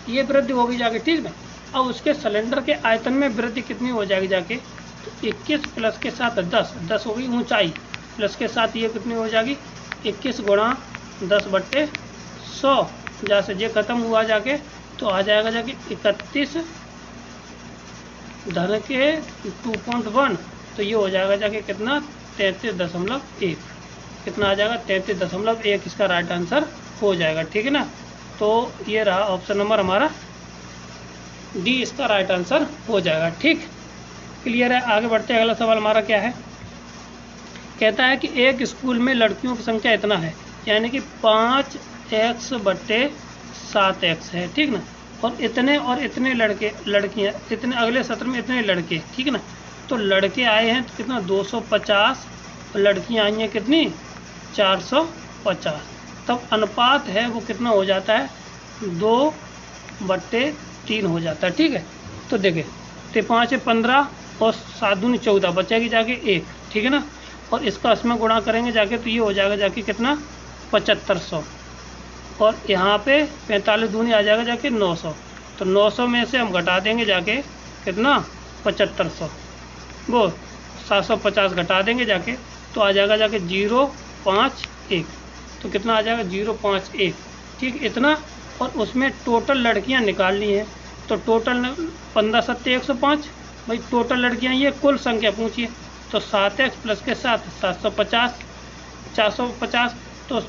[SPEAKER 1] ये वृद्धि होगी जाके, ठीक ना। अब उसके सिलेंडर के आयतन में वृद्धि कितनी हो जाएगी जाके। तो 21 प्लस के साथ 10 होगी ऊंचाई, प्लस के साथ ये कितनी हो जाएगी 21 गुणा 10/100, जहाँ से ये खत्म हुआ जाके तो आ जाएगा जाके 31 धन के 2.1, तो ये हो जाएगा जाके कितना 33.1, कितना आ जाएगा 33.1, इसका राइट आंसर हो जाएगा, ठीक है ना। तो ये रहा ऑप्शन नंबर हमारा डी, इसका राइट आंसर हो जाएगा, ठीक। क्लियर है। आगे बढ़ते हैं, अगला सवाल हमारा क्या है, कहता है कि एक स्कूल में लड़कियों की संख्या इतना है, यानी कि 5x/7x है, ठीक ना। और इतने लड़के लड़कियां, इतने अगले सत्र में इतने लड़के, ठीक है ना। तो लड़के आए हैं तो कितना 250, और लड़कियां आई हैं कितनी 450, तब अनुपात है वो कितना हो जाता है 2/3 हो जाता है, ठीक है। तो देखें तो 5 है 15 और 7 दूनी 14, बचेगी जाके 1, ठीक है ना। और इसका इसमें गुणा करेंगे जाके तो ये हो जाएगा जाके कितना 7500, और यहाँ पे 45 दूनी आ जाएगा जाके 900, तो 900 में से हम घटा देंगे जाके कितना 7500, वो 750 घटा देंगे जाके तो आ जाएगा जाके 051, तो कितना आ जाएगा 051, ठीक इतना। और उसमें टोटल लड़कियां निकालनी है, तो टोटल 15 7 105, भाई टोटल लड़कियां ये कुल संख्या पूछिए। तो 7x प्लस के साथ 750 450, तो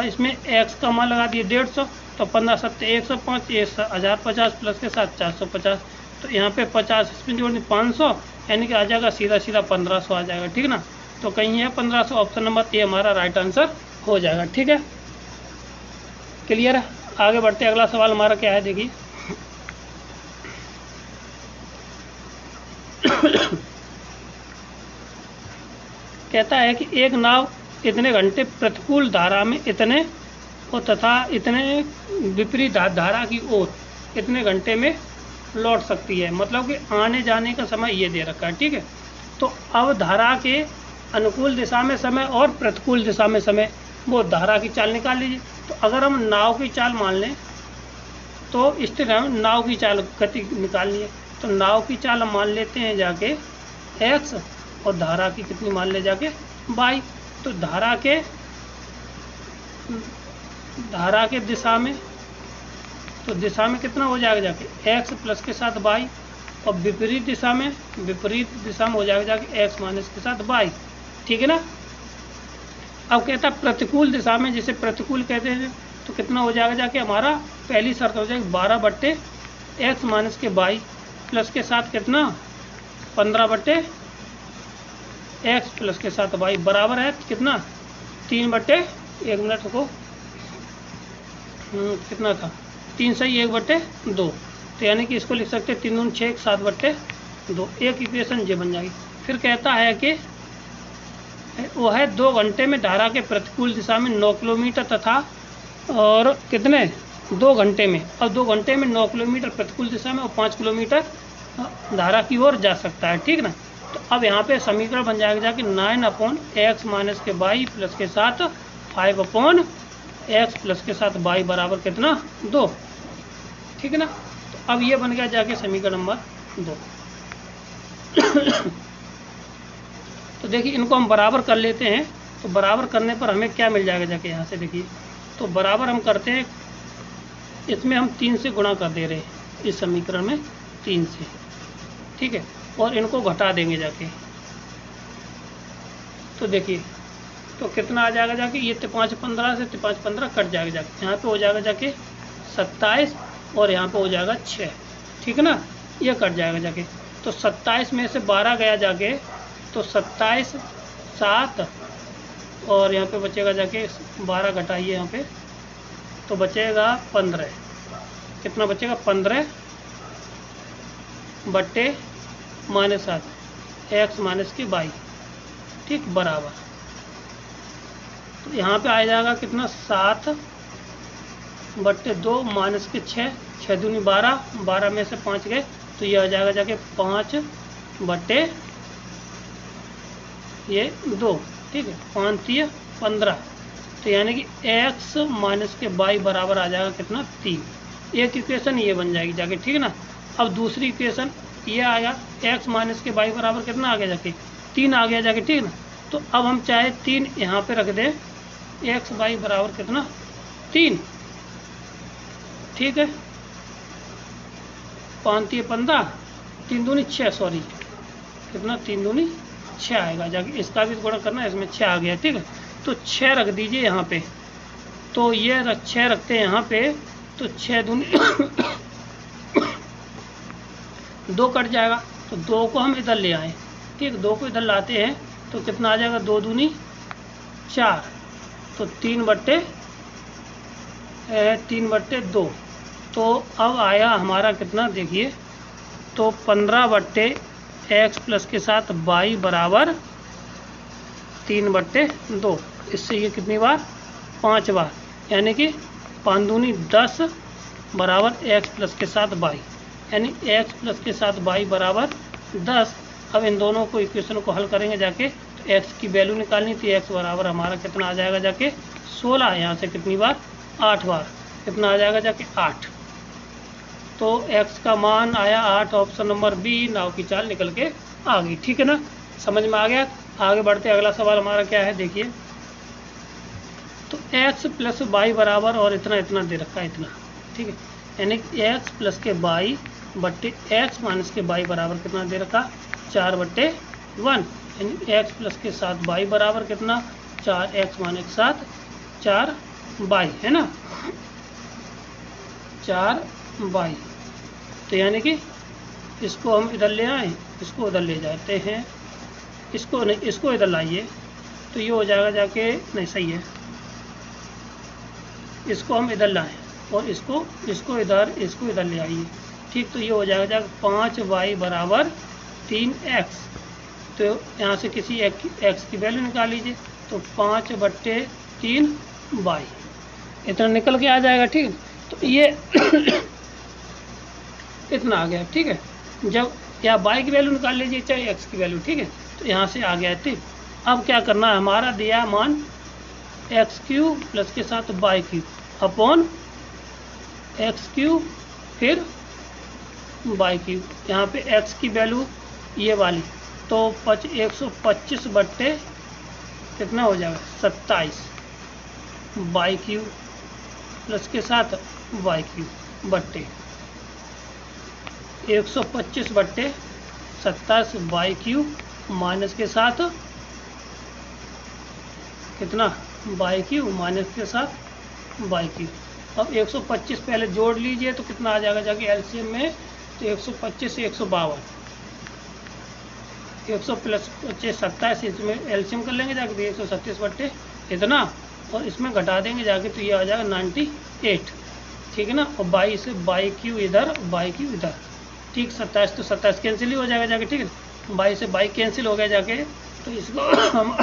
[SPEAKER 1] इसमें x का मान लगा दिए 150, तो 15 7 105, 1050 प्लस के साथ 450, तो यहाँ पे 50 इसमें जोड़नी 500, यानी कि आ जाएगा सीधा 1500 आ जाएगा, ठीक ना। तो कहीं है 1500, ऑप्शन नंबर ए हमारा राइट आंसर हो जाएगा, ठीक है। क्लियर है। आगे बढ़ते हैं, अगला सवाल हमारा क्या है देखिए, कहता है कि एक नाव इतने घंटे प्रतिकूल धारा में इतने और तथा इतने विपरीत धारा की ओर इतने घंटे में लौट सकती है, मतलब कि आने जाने का समय ये दे रखा है, ठीक है। तो अब धारा के अनुकूल दिशा में समय और प्रतिकूल दिशा में समय, वो धारा की चाल निकाल लीजिए। तो अगर हम नाव की चाल मान लें तो इस तरह नाव की चाल गति निकालनी है, तो नाव की चाल हम मान लेते हैं जाके x और धारा की कितनी मान ले जाके y। तो धारा के दिशा में, तो दिशा में कितना हो जाएगा जाके x प्लस के साथ y, और विपरीत दिशा में हो जाएगा जाके x माइनस के साथ y, ठीक है ना। अब कहता है प्रतिकूल दिशा में, जिसे प्रतिकूल कहते हैं, तो कितना हो जाएगा जाके हमारा पहली शर्त हो जाएगी 12/x माइनस के y प्लस के साथ कितना 15/x प्लस के साथ y बराबर है कितना 3/1 मिनट को कितना था 3 सही 1/2, तो यानी कि इसको लिख सकते हैं 3 दूनी 6 7/2, एक इक्वेशन ये बन जाएगी। फिर कहता है कि वह 2 घंटे में धारा के प्रतिकूल दिशा में 9 किलोमीटर तथा और कितने 2 घंटे में, अब 2 घंटे में 9 किलोमीटर प्रतिकूल दिशा में और 5 किलोमीटर धारा की ओर जा सकता है, ठीक ना। तो अब यहाँ पे समीकरण बन जाएगा कि 9/x माइनस के वाई प्लस के साथ 5/x प्लस के साथ वाई बराबर कितना 2, ठीक है ना। तो अब ये बन गया जाके समीकरण नंबर 2। तो देखिए इनको हम बराबर कर लेते हैं, तो बराबर करने पर हमें क्या मिल जाएगा जाके यहाँ से देखिए, तो बराबर हम करते हैं, इसमें हम 3 से गुणा कर दे रहे हैं इस समीकरण में 3 से, ठीक है, और इनको घटा देंगे जाके। तो देखिए तो कितना आ जाएगा जाके, ये 5/15 से 5/15 कट जाएगा जाके, यहाँ पे हो जाएगा जाके 27 और यहाँ पे हो जाएगा 6, ठीक है ना, ये कट जाएगा जाके। तो 27 में से 12 गया जाके, तो 27 7 और यहाँ पे बचेगा जाके 12 घटाइए यहाँ पे, तो बचेगा 15, कितना बचेगा 15/-7 x माइनस के वाई, ठीक, बराबर। तो यहाँ पे आ जाएगा कितना 7/2 माइनस के 6, 6 दूनी 12, 12 में से 5 गए, तो ये आ जाएगा जाके 5/2, ठीक है, 5 15, तो यानी कि x माइनस के वाई बराबर आ जाएगा कितना 3। एक इक्वेशन ये बन जाएगी जाके, ठीक है ना। अब दूसरी इक्वेशन ये आएगा x माइनस के वाई बराबर कितना आ गया जाके 3 आ गया जाके, ठीक है ना। तो अब हम चाहे 3 यहाँ पे रख दें, x वाई बराबर कितना 3, ठीक है, 5 15, 3 दूनी 6, सॉरी कितना 3 दूनी 6 आएगा जाके, इसका भी गुणा करना है, इसमें 6 आ गया, ठीक है। तो 6 रख दीजिए यहाँ पे, तो ये 6 रखते हैं यहाँ पे, तो 6 दूनी 2 कट जाएगा, तो 2 को हम इधर ले आए, ठीक, 2 को इधर लाते हैं तो कितना आ जाएगा 2 दूनी 4, तो 3/2, तो अब आया हमारा कितना देखिए, तो 15/x प्लस के साथ y बराबर 3/2, इससे ये कितनी बार 5 बार, यानी कि 5 दूनी 10 बराबर x प्लस के साथ y, यानी x प्लस के साथ y बराबर 10। अब इन दोनों को इक्वेशन को हल करेंगे जाके, तो x की वैल्यू निकालनी थी, x बराबर हमारा कितना आ जाएगा जाके 16, यहाँ से कितनी बार 8 बार, कितना आ जाएगा जाके 8, तो x का मान आया 8, ऑप्शन नंबर बी, नाव की चाल निकल के आ गई, ठीक है ना, समझ में आ गया। आगे बढ़ते अगला सवाल हमारा क्या है देखिए, तो x प्लस वाई बराबर और इतना इतना दे रखा है इतना, ठीक है, यानी x प्लस के वाई बट्टे x माइनस के वाई बराबर कितना दे रखा 4/1, यानी x प्लस के साथ वाई बराबर कितना 4x माइनस के साथ 4y, है ना, 4y। तो यानी कि इसको हम इधर ले आए, इसको उधर ले जाते हैं, इसको नहीं, इसको इधर लाइए, तो ये हो जाएगा जाके, नहीं सही है, इसको हम इधर लाएं और इसको इधर ले आइए, ठीक, तो ये हो जाएगा जाके 5y बराबर 3x, तो यहाँ से किसी x की वैल्यू निकाल लीजिए, तो 5/3y इतना निकल के आ जाएगा, ठीक। तो ये इतना आ गया, ठीक है, जब या y की वैल्यू निकाल लीजिए चाहे x की वैल्यू, ठीक है, तो यहाँ से आ गया, ठीक। अब क्या करना है, हमारा दिया मान x³ प्लस के साथ y³ अपॉन x³ फिर y³, यहाँ पे x की वैल्यू ये वाली, तो 125 बट्टे कितना हो जाएगा 27, y³ प्लस के साथ y³ बट्टे 125 बट्टे 27 y³ माइनस के साथ कितना y³ माइनस के साथ y³। अब 125 पहले जोड़ लीजिए तो कितना आ जाएगा जाके एलसीएम में, तो 125 से 152, 100 प्लस 25 27, इसमें एलसीएम कर लेंगे जाके 137 बट्टे इतना, और इसमें घटा देंगे जाके, तो ये आ जाएगा 96। 8, ठीक है ना, और 22 से 22 क्यू इधर, 22 क्यू इधर, ठीक। 27 तो 27 कैंसिल ही हो जाएगा जाके, ठीक है। 22 से 22 कैंसिल हो गया जाके, तो इसको हम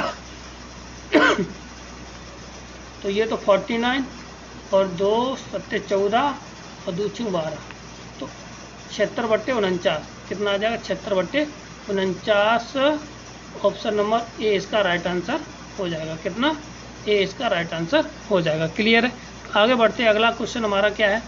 [SPEAKER 1] तो ये तो 49 और 2 सत्ते 14 और 2 छू 12, तो 76/49 कितना आ जाएगा, 76/49। ऑप्शन नंबर ए इसका राइट आंसर हो जाएगा। कितना, ए इसका राइट आंसर हो जाएगा। क्लियर है। आगे बढ़ते हैं। अगला क्वेश्चन हमारा क्या है,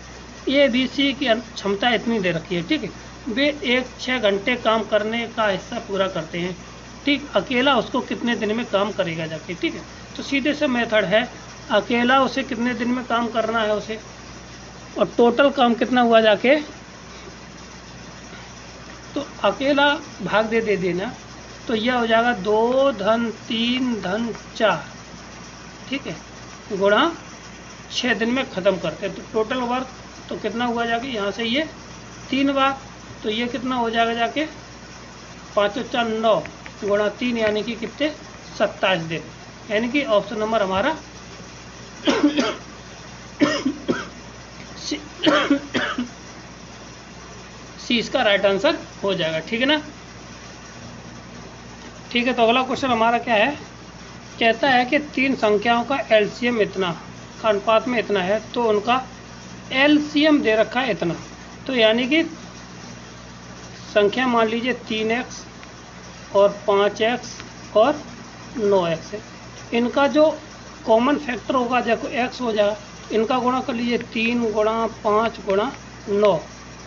[SPEAKER 1] ए बी सी की क्षमता इतनी दे रखी है, ठीक है। वे एक 6 घंटे काम करने का हिस्सा पूरा करते हैं, ठीक। अकेला उसको कितने दिन में काम करेगा जाके, ठीक है। तो सीधे से मेथड है, अकेला उसे कितने दिन में काम करना है उसे, और टोटल काम कितना हुआ जाके, तो अकेला भाग दे देना, तो यह हो जाएगा 2 धन 3 धन 4, ठीक है, गुणा 6 दिन में ख़त्म करते हैं। तो टोटल वर्क तो कितना हुआ जाके, यहाँ से ये 3 बार, तो ये कितना हो जाएगा जाके 5 और 4 9 गुणा 3 यानी कि कितने 27 दिन, यानी कि ऑप्शन नंबर हमारा सी इसका राइट आंसर हो जाएगा, ठीक है ना। ठीक है, तो अगला क्वेश्चन हमारा क्या है, कहता है कि 3 संख्याओं का एलसीएम इतना, का अनुपात में इतना है, तो उनका एलसीएम दे रखा है इतना। तो यानी कि संख्या मान लीजिए 3x और 5x और 9x है, इनका जो कॉमन फैक्टर होगा देखो x हो जाएगा, इनका गुणा कर लीजिए 3 गुणा 5 गुणा 9,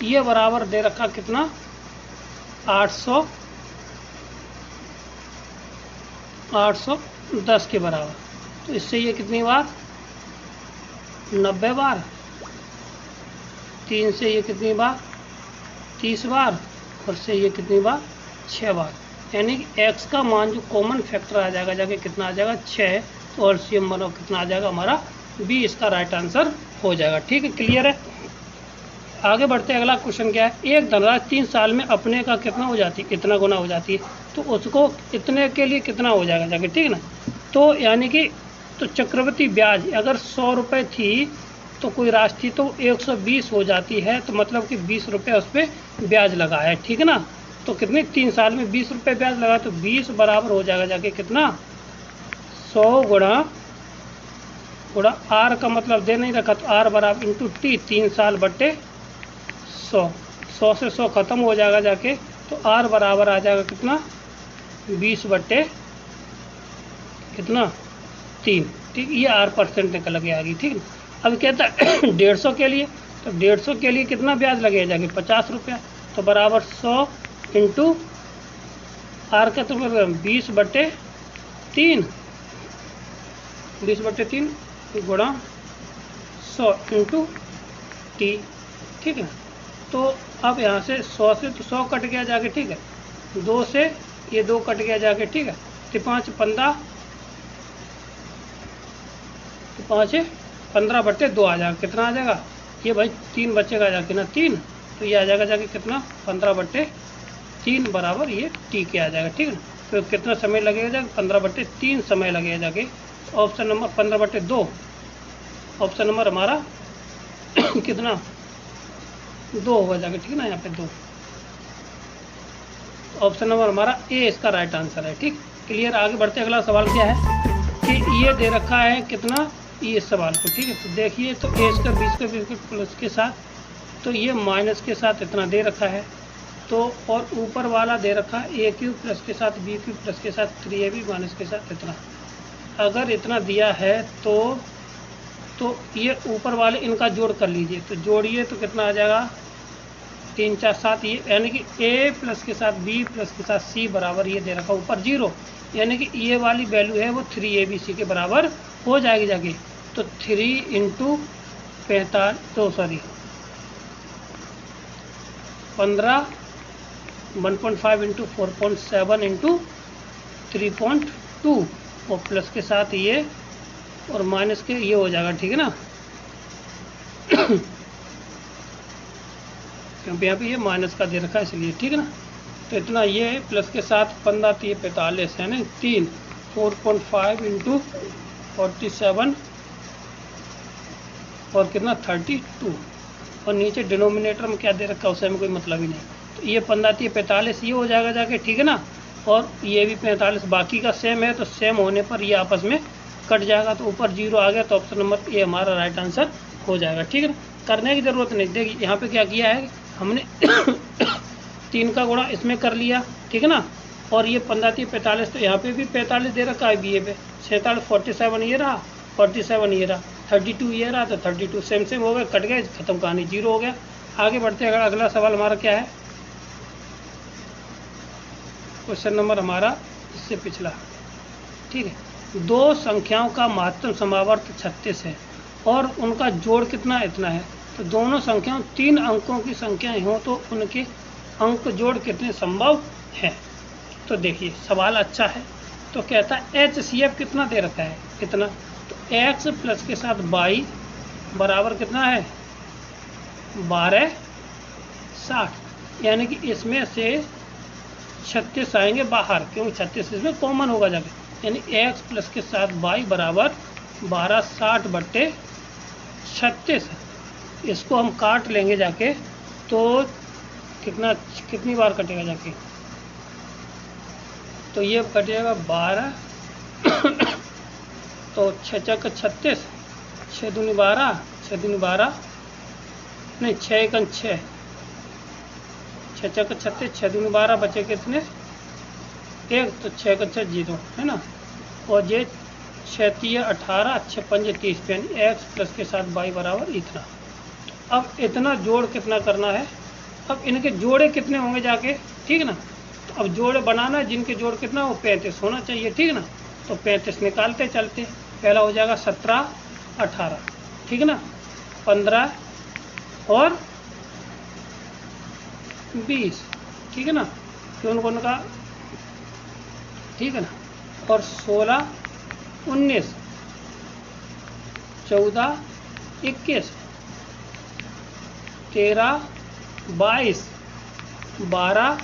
[SPEAKER 1] ये बराबर दे रखा कितना 810 के बराबर। तो इससे ये कितनी बार 90 बार, 3 से ये कितनी बार 30 बार, और से ये कितनी बार 6 बार, यानी कि x का मान जो कॉमन फैक्टर आ जाएगा जाके कितना आ जाएगा 6, तो एलसीएम बनो कितना आ जाएगा हमारा बी इसका राइट आंसर हो जाएगा, ठीक है। क्लियर है। आगे बढ़ते हैं। अगला क्वेश्चन क्या है, एक धनराशि 3 साल में अपने का कितना हो जाती है, इतना गुना हो जाती है, तो उसको इतने के लिए कितना हो जाएगा जाके, ठीक है ना। तो यानी कि तो चक्रवृद्धि ब्याज अगर 100 रुपये थी तो कोई राशि थी तो 120 हो जाती है, तो मतलब कि 20 रुपये उस पर ब्याज लगा है, ठीक है ना। तो कितने 3 साल में 20 रुपये ब्याज लगा, तो 20 बराबर हो जाएगा जाके कितना 100 गुणा आर का मतलब दे नहीं रखा, तो आर बराबर इंटू टी, 3 साल बट्टे 100, 100 से 100 ख़त्म हो जाएगा जाके, तो आर बराबर आ जाएगा कितना 20 बट्टे कितना 3, ठीक। ये आर परसेंट निकल के आ गई, ठीक है। अब कहता है 150 के लिए, तो 150 के लिए कितना ब्याज लगेगा जाके 50 रुपया, तो बराबर 100 इंटू आर का तो 20 बट्टे 3, 20 बट्टे 3 गुणा 100 इंटू टी, ठीक है। तो अब यहाँ से 100 से तो 100 कट गया जाके, ठीक है, 2 से ये 2 कट गया जाके, ठीक है, तो 5 15, 15 बट्टे 2 आ जाएगा, कितना आ जाएगा ये भाई 3 बचेगा जाके ना 3, तो ये आ जाएगा जाके कितना 15 बट्टे 3 बराबर ये टी के आ जाएगा, ठीक है ना। तो कितना समय लगेगा जाके 15 बट्टे 3 समय लगेगा जाके। ऑप्शन नंबर 15 बट्टे 2, ऑप्शन नंबर हमारा कितना 2 होगा जाके, ठीक है ना, यहाँ पे 2, ऑप्शन नंबर हमारा ए इसका राइट आंसर है, ठीक। क्लियर। आगे बढ़ते। अगला सवाल क्या है कि ये दे रखा है कितना ये सवाल को, ठीक है। तो देखिए, तो ए स्क्वायर बी स्क्वायर प्लस के साथ, तो ये माइनस के साथ इतना दे रखा है, तो और ऊपर वाला दे रखा है ए क्यूब प्लस के साथ बी क्यूब प्लस के साथ 3ab माइनस के साथ इतना। अगर इतना दिया है तो ये ऊपर वाले इनका जोड़ कर लीजिए, तो जोड़िए तो कितना आ जाएगा 3 4 7, ये यानी कि ए प्लस के साथ बी प्लस के साथ सी बराबर ये दे रखा ऊपर 0, यानी कि ये वाली वैल्यू है वो 3abc के बराबर हो जाएगी जाके। तो 3 इंटू 15 1.5 इंटू 4.7 इंटू 3.2 और प्लस के साथ ये और माइनस के ये हो जाएगा, ठीक है ना क्योंकि यहाँ पे ये माइनस का दे रखा है इसलिए, ठीक है ना। तो इतना ये प्लस के साथ 15 तो ये 45 है ना, 3 4.5 इंटू 47 और कितना 32, और नीचे डिनोमिनेटर में क्या दे रखा है उससे हमें कोई मतलब ही नहीं। तो ये 15 3 45 ये हो जाएगा जाके, ठीक है ना। और ये भी 45 बाकी का सेम है, तो सेम होने पर ये आपस में कट जाएगा, तो ऊपर 0 आ गया, तो ऑप्शन नंबर ए हमारा राइट आंसर हो जाएगा, ठीक है ना। करने की ज़रूरत नहीं। देखिए यहाँ पे क्या किया है हमने 3 का गुणा इसमें कर लिया, ठीक है ना। और ये 15 3 45, तो यहाँ पे भी 45 दे रखा है, बी ए पे 47 47 ये रहा, 47 ये रहा, 32 ये रहा, तो 32 सेम सेम हो गए, कट गए, खत्म कहानी, 0 हो गया। आगे बढ़ते हैं, अगला सवाल हमारा क्या है, क्वेश्चन नंबर हमारा इससे पिछला, ठीक है। दो संख्याओं का महत्तम समावर्त 36 है और उनका जोड़ कितना इतना है। तो दोनों संख्याओं 3 अंकों की संख्याएं हों तो उनके अंक जोड़ कितने संभव हैं। तो देखिए सवाल अच्छा है। तो कहता है HCF कितना दे रखा है, कितना, तो x प्लस के साथ y बराबर कितना है 12 60, यानी कि इसमें से 36 आएंगे बाहर, क्योंकि 36 इसमें कॉमन होगा जाके, यानी x प्लस के साथ y बराबर 12 60 बट्टे 36। इसको हम काट लेंगे जाके, तो कितनी बार कटेगा जाके, तो ये कटेगा 12 तो 6 चक 36, 6 दूनी 12, 6 दूनी 12 नहीं 6 एकन 6, 6 चक 36, 6 दूनी 12, बचे कितने 1, तो 6 का 6 0 है ना। और ये 6 3 18, 6 5 30, यानी x प्लस के साथ y बराबर इतना। अब इतना जोड़ कितना करना है, अब इनके जोड़े कितने होंगे जाके, ठीक है ना। तो अब जोड़ बनाना, जिनके जोड़ कितना हो 35 होना चाहिए, ठीक है ना। तो 35 निकालते चलते, पहला हो जाएगा 17 18, ठीक है ना, 15 और 20, ठीक है ना, फिर उनका ठीक है ना, और 16 19 14 21 13 22 12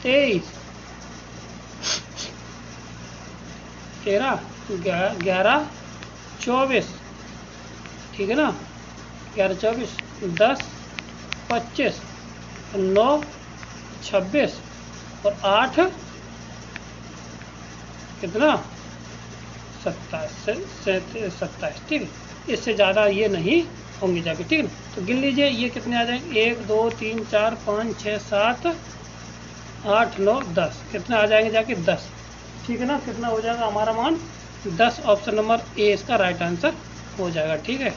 [SPEAKER 1] 23 13 11 24, ठीक है ना, 11 24 10 25 9 26 और 8 कितना 27, ठीक है। इससे ज़्यादा ये नहीं होंगे जाके, ठीक है ना। तो गिन लीजिए ये कितने आ जाएंगे, 1 2 3 4 5 6 7 8 9 10, कितने आ जाएंगे जाके 10, ठीक है ना। कितना हो जाएगा हमारा मान 10, ऑप्शन नंबर ए इसका राइट आंसर हो जाएगा, ठीक है।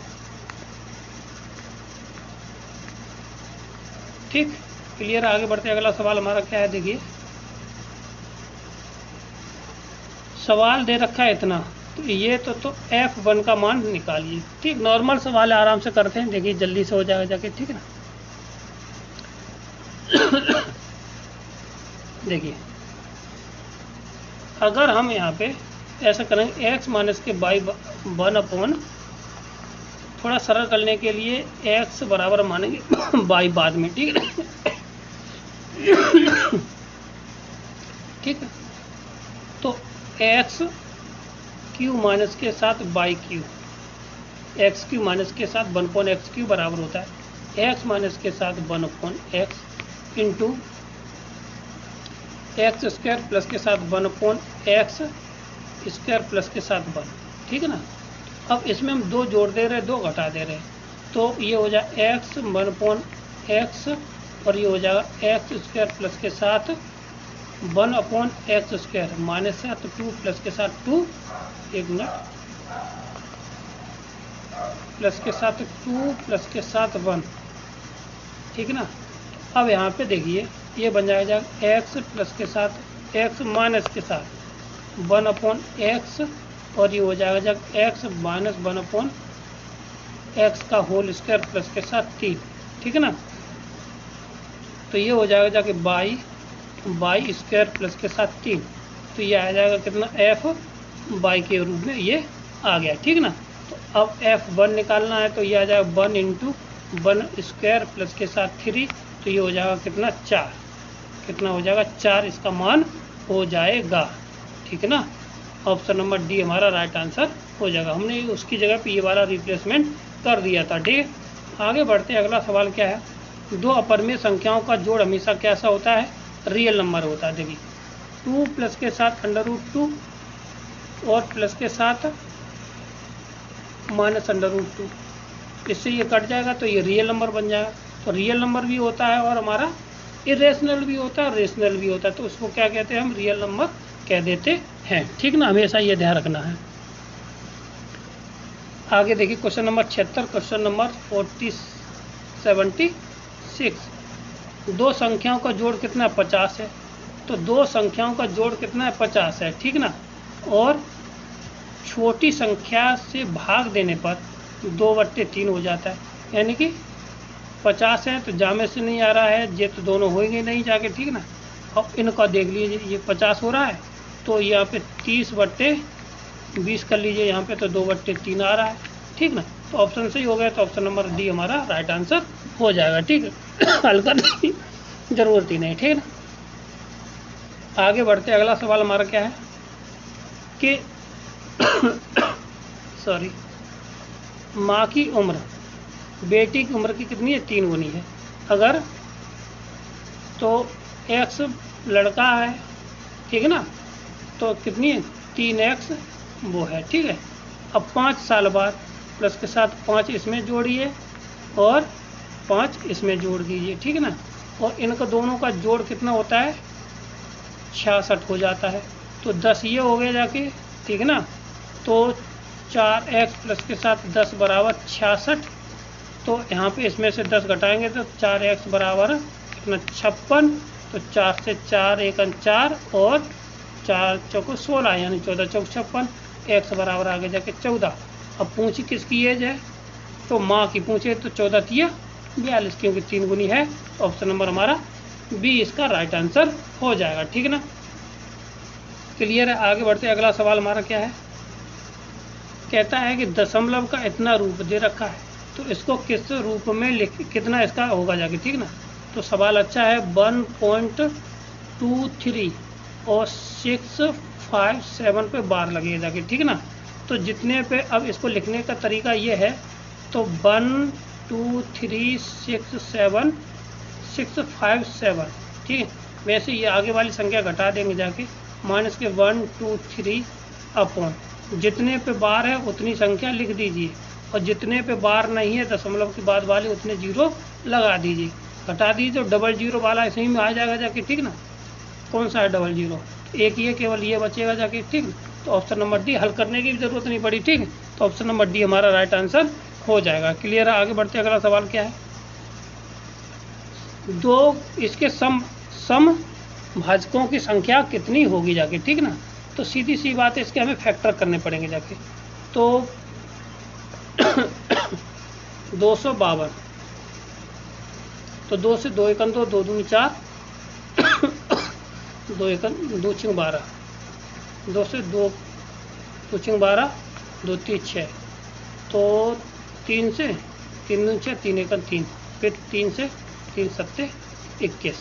[SPEAKER 1] ठीक क्लियर। आगे बढ़ते हैं, अगला सवाल हमारा क्या है, देखिए सवाल दे रखा है इतना, तो ये तो F1 का मान निकालिए, ठीक। नॉर्मल सवाल है, आराम से करते हैं, देखिए जल्दी से हो जाएगा जाके, ठीक है ना। देखिए अगर हम यहाँ पे ऐसा करेंगे x माइनस के बाई 1/, थोड़ा सरल करने के लिए x बराबर मानेंगे बाई बाद में, ठीक है। ठीक है, तो एक्स क्यू माइनस के साथ by Q, x Q minus के साथ 1/x³ बराबर होता है x माइनस के साथ 1/x into x square plus के साथ 1/x स्क्वायर प्लस के साथ 1, ठीक है ना। अब इसमें हम 2 जोड़ दे रहे हैं, 2 घटा दे रहे हैं, तो ये हो जाए x 1/x और ये हो जाएगा एक्स स्क्वायर प्लस के साथ 1/x स्क्वायर माइनस है, तो 2 प्लस के साथ 2, 1 मिनट, प्लस के साथ 2 प्लस के साथ 1, ठीक है ना। अब यहाँ पे देखिए ये बन जाएगा x प्लस के साथ x माइनस के साथ 1/x और ये हो जाएगा जब x माइनस 1/x का होल स्क्वायर प्लस के साथ 3, ठीक है ना। तो ये हो जाएगा जाके बाई स्क्वायर प्लस के साथ 3, तो ये आ जाएगा कितना f बाई के रूप में ये आ गया, ठीक है ना। तो अब f1 निकालना है, तो ये आ जाएगा 1 इंटू 1 स्क्वायर प्लस के साथ 3, तो ये हो जाएगा कितना 4, कितना हो जाएगा 4 इसका मान हो जाएगा, ठीक है ना। ऑप्शन नंबर डी हमारा राइट आंसर हो जाएगा। हमने उसकी जगह पे ये वाला रिप्लेसमेंट कर दिया था। ठीक है, आगे बढ़ते हैं। अगला सवाल क्या है, दो अपरिमेय संख्याओं का जोड़ हमेशा कैसा होता है, रियल नंबर होता है। देखिए 2 प्लस के साथ √2 और प्लस के साथ -√2, इससे ये कट जाएगा तो ये रियल नंबर बन जाएगा। तो रियल नंबर भी होता है और हमारा इरेशनल भी होता है, रेशनल भी होता है, तो उसको क्या कहते हैं, हम रियल नंबर कह देते हैं। ठीक ना, हमेशा ये ध्यान रखना है। आगे देखिए क्वेश्चन नंबर 76, क्वेश्चन नंबर 76, दो संख्याओं का जोड़ कितना है, 50 है। तो दो संख्याओं का जोड़ कितना है, 50 है। ठीक ना, और छोटी संख्या से भाग देने पर 2/3 हो जाता है, यानी कि 50 है तो जामे से नहीं आ रहा है, ये तो दोनों होंगे नहीं जाके। ठीक ना, अब इनका देख लीजिए, ये 50 हो रहा है तो यहाँ पे 30/20 कर लीजिए, यहाँ पे तो 2/3 आ रहा है। ठीक ना, तो ऑप्शन सही हो गया, तो ऑप्शन नंबर डी हमारा राइट आंसर हो जाएगा। ठीक है, हल करने की जरूरत ही नहीं। ठीक है ना, आगे बढ़ते, अगला सवाल हमारा क्या है कि सॉरी, माँ की उम्र बेटी की उम्र की कितनी है, 3 गुनी है। अगर तो x लड़का है, ठीक है ना, तो कितनी है, 3x वो है। ठीक है, अब 5 साल बाद प्लस के साथ 5 इसमें जोड़िए और 5 इसमें जोड़ दीजिए। ठीक है ना, और इनका दोनों का जोड़ कितना होता है, 66 हो जाता है। तो 10 ये हो गया जाके। ठीक है ना, तो 4x प्लस के साथ 10 बराबर 66, तो यहाँ पे इसमें से 10 घटाएंगे तो 4x बराबर कितना, 56। तो 4 से 4 1 4 और 4 चौको 16, यानी 14 चौक 56, x बराबर आगे जाके 14। अब पूछी किसकी एज है, तो माँ की पूछे तो 14 तिया 42, क्योंकि 3 गुनी है। ऑप्शन नंबर हमारा बी इसका राइट आंसर हो जाएगा। ठीक है ना, क्लियर है। आगे बढ़ते, अगला सवाल हमारा क्या है, कहता है कि दशमलव का इतना रूप दे रखा है, तो इसको किस रूप में लिख, कितना इसका होगा जाके। ठीक ना, तो सवाल अच्छा है, 1.23 और 657 पे बार लगेगा जाके। ठीक ना, तो जितने पे, अब इसको लिखने का तरीका ये है, तो 1 2 3 6 7 657। ठीक है, वैसे ये आगे वाली संख्या घटा देंगे जाके, माइनस के 1 2 3 अपॉन जितने पे बार है उतनी संख्या लिख दीजिए, और जितने पे बार नहीं है दशमलव के बाद वाले उतने जीरो लगा दीजिए, घटा दीजिए तो डबल जीरो वाला ऐसे ही में आ जाएगा जाके। ठीक ना, कौन सा है डबल जीरो, एक ये केवल ये बचेगा जाके। ठीक, तो ऑप्शन नंबर डी, हल करने की भी जरूरत नहीं पड़ी। ठीक, तो ऑप्शन नंबर डी हमारा राइट आंसर हो जाएगा। क्लियर है, आगे बढ़ते, अगला सवाल क्या है, दो इसके सम भाजकों की संख्या कितनी होगी जाके। ठीक ना, तो सीधी सी बात है, इसके हमें फैक्टर करने पड़ेंगे जाके। तो 252, तो 2 से 2 एकन 2, 2 दूनी 4, 2 एकन 2 छिंग 12, 2 से 2 छिंग 12, 2 3 6, तो 3 से 3 दूनी 6, 3 एकन 3, फिर 3 से 3 7 21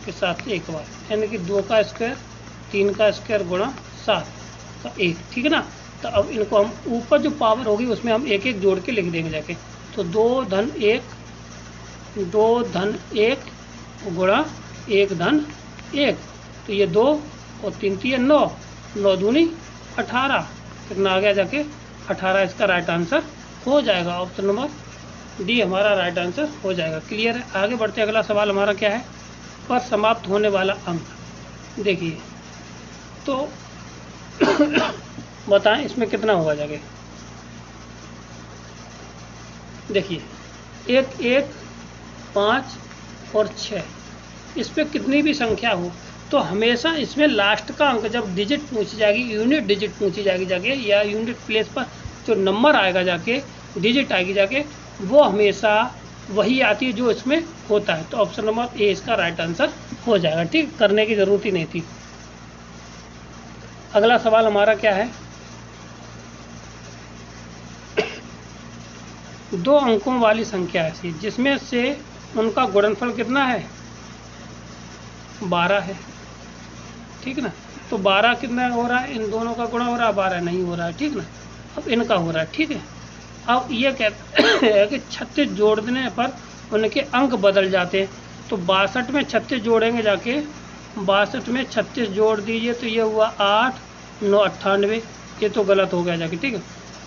[SPEAKER 1] के साथ से एक बार, यानी कि 2 का स्क्वायर 3 का स्क्वायर गुणा 7 का 1। ठीक है ना, तो अब इनको हम ऊपर जो पावर होगी उसमें हम एक एक जोड़ के लिख देंगे जाके। तो 2 धन 1 गुणा 1 धन 1, तो ये 2 और 3 3 9, 9 दूनी 18, कितना आ गया जाके 18, इसका राइट आंसर हो जाएगा। ऑप्शन नंबर डी हमारा राइट आंसर हो जाएगा। क्लियर है, आगे बढ़ते, अगला सवाल हमारा क्या है, पर समाप्त होने वाला अंक। देखिए तो बताएं इसमें कितना होगा जाके। देखिए 1 1 5 और 6, इस पर कितनी भी संख्या हो तो हमेशा इसमें लास्ट का अंक जब डिजिट पूछी जाएगी, यूनिट डिजिट पूछी जाएगी जाके, या यूनिट प्लेस पर जो नंबर आएगा जाके, डिजिट आएगी जाके, वो हमेशा वही आती है जो इसमें होता है। तो ऑप्शन नंबर ए इसका राइट आंसर हो जाएगा। ठीक, करने की जरूरत ही नहीं थी। अगला सवाल हमारा क्या है, 2 अंकों वाली संख्या ऐसी जिसमें से उनका गुणनफल कितना है, 12 है। ठीक ना, तो 12 कितना हो रहा है, इन दोनों का गुणा हो रहा है, 12 नहीं हो रहा है। ठीक ना, अब इनका हो रहा है। ठीक है, अब ये कहते हैं कि 36 जोड़ने पर उनके अंक बदल जाते हैं। तो 62 में 36 जोड़ेंगे जाके, 62 में 36 जोड़ दीजिए तो ये हुआ 8 9 98, ये तो गलत हो गया जाके, ठीक है।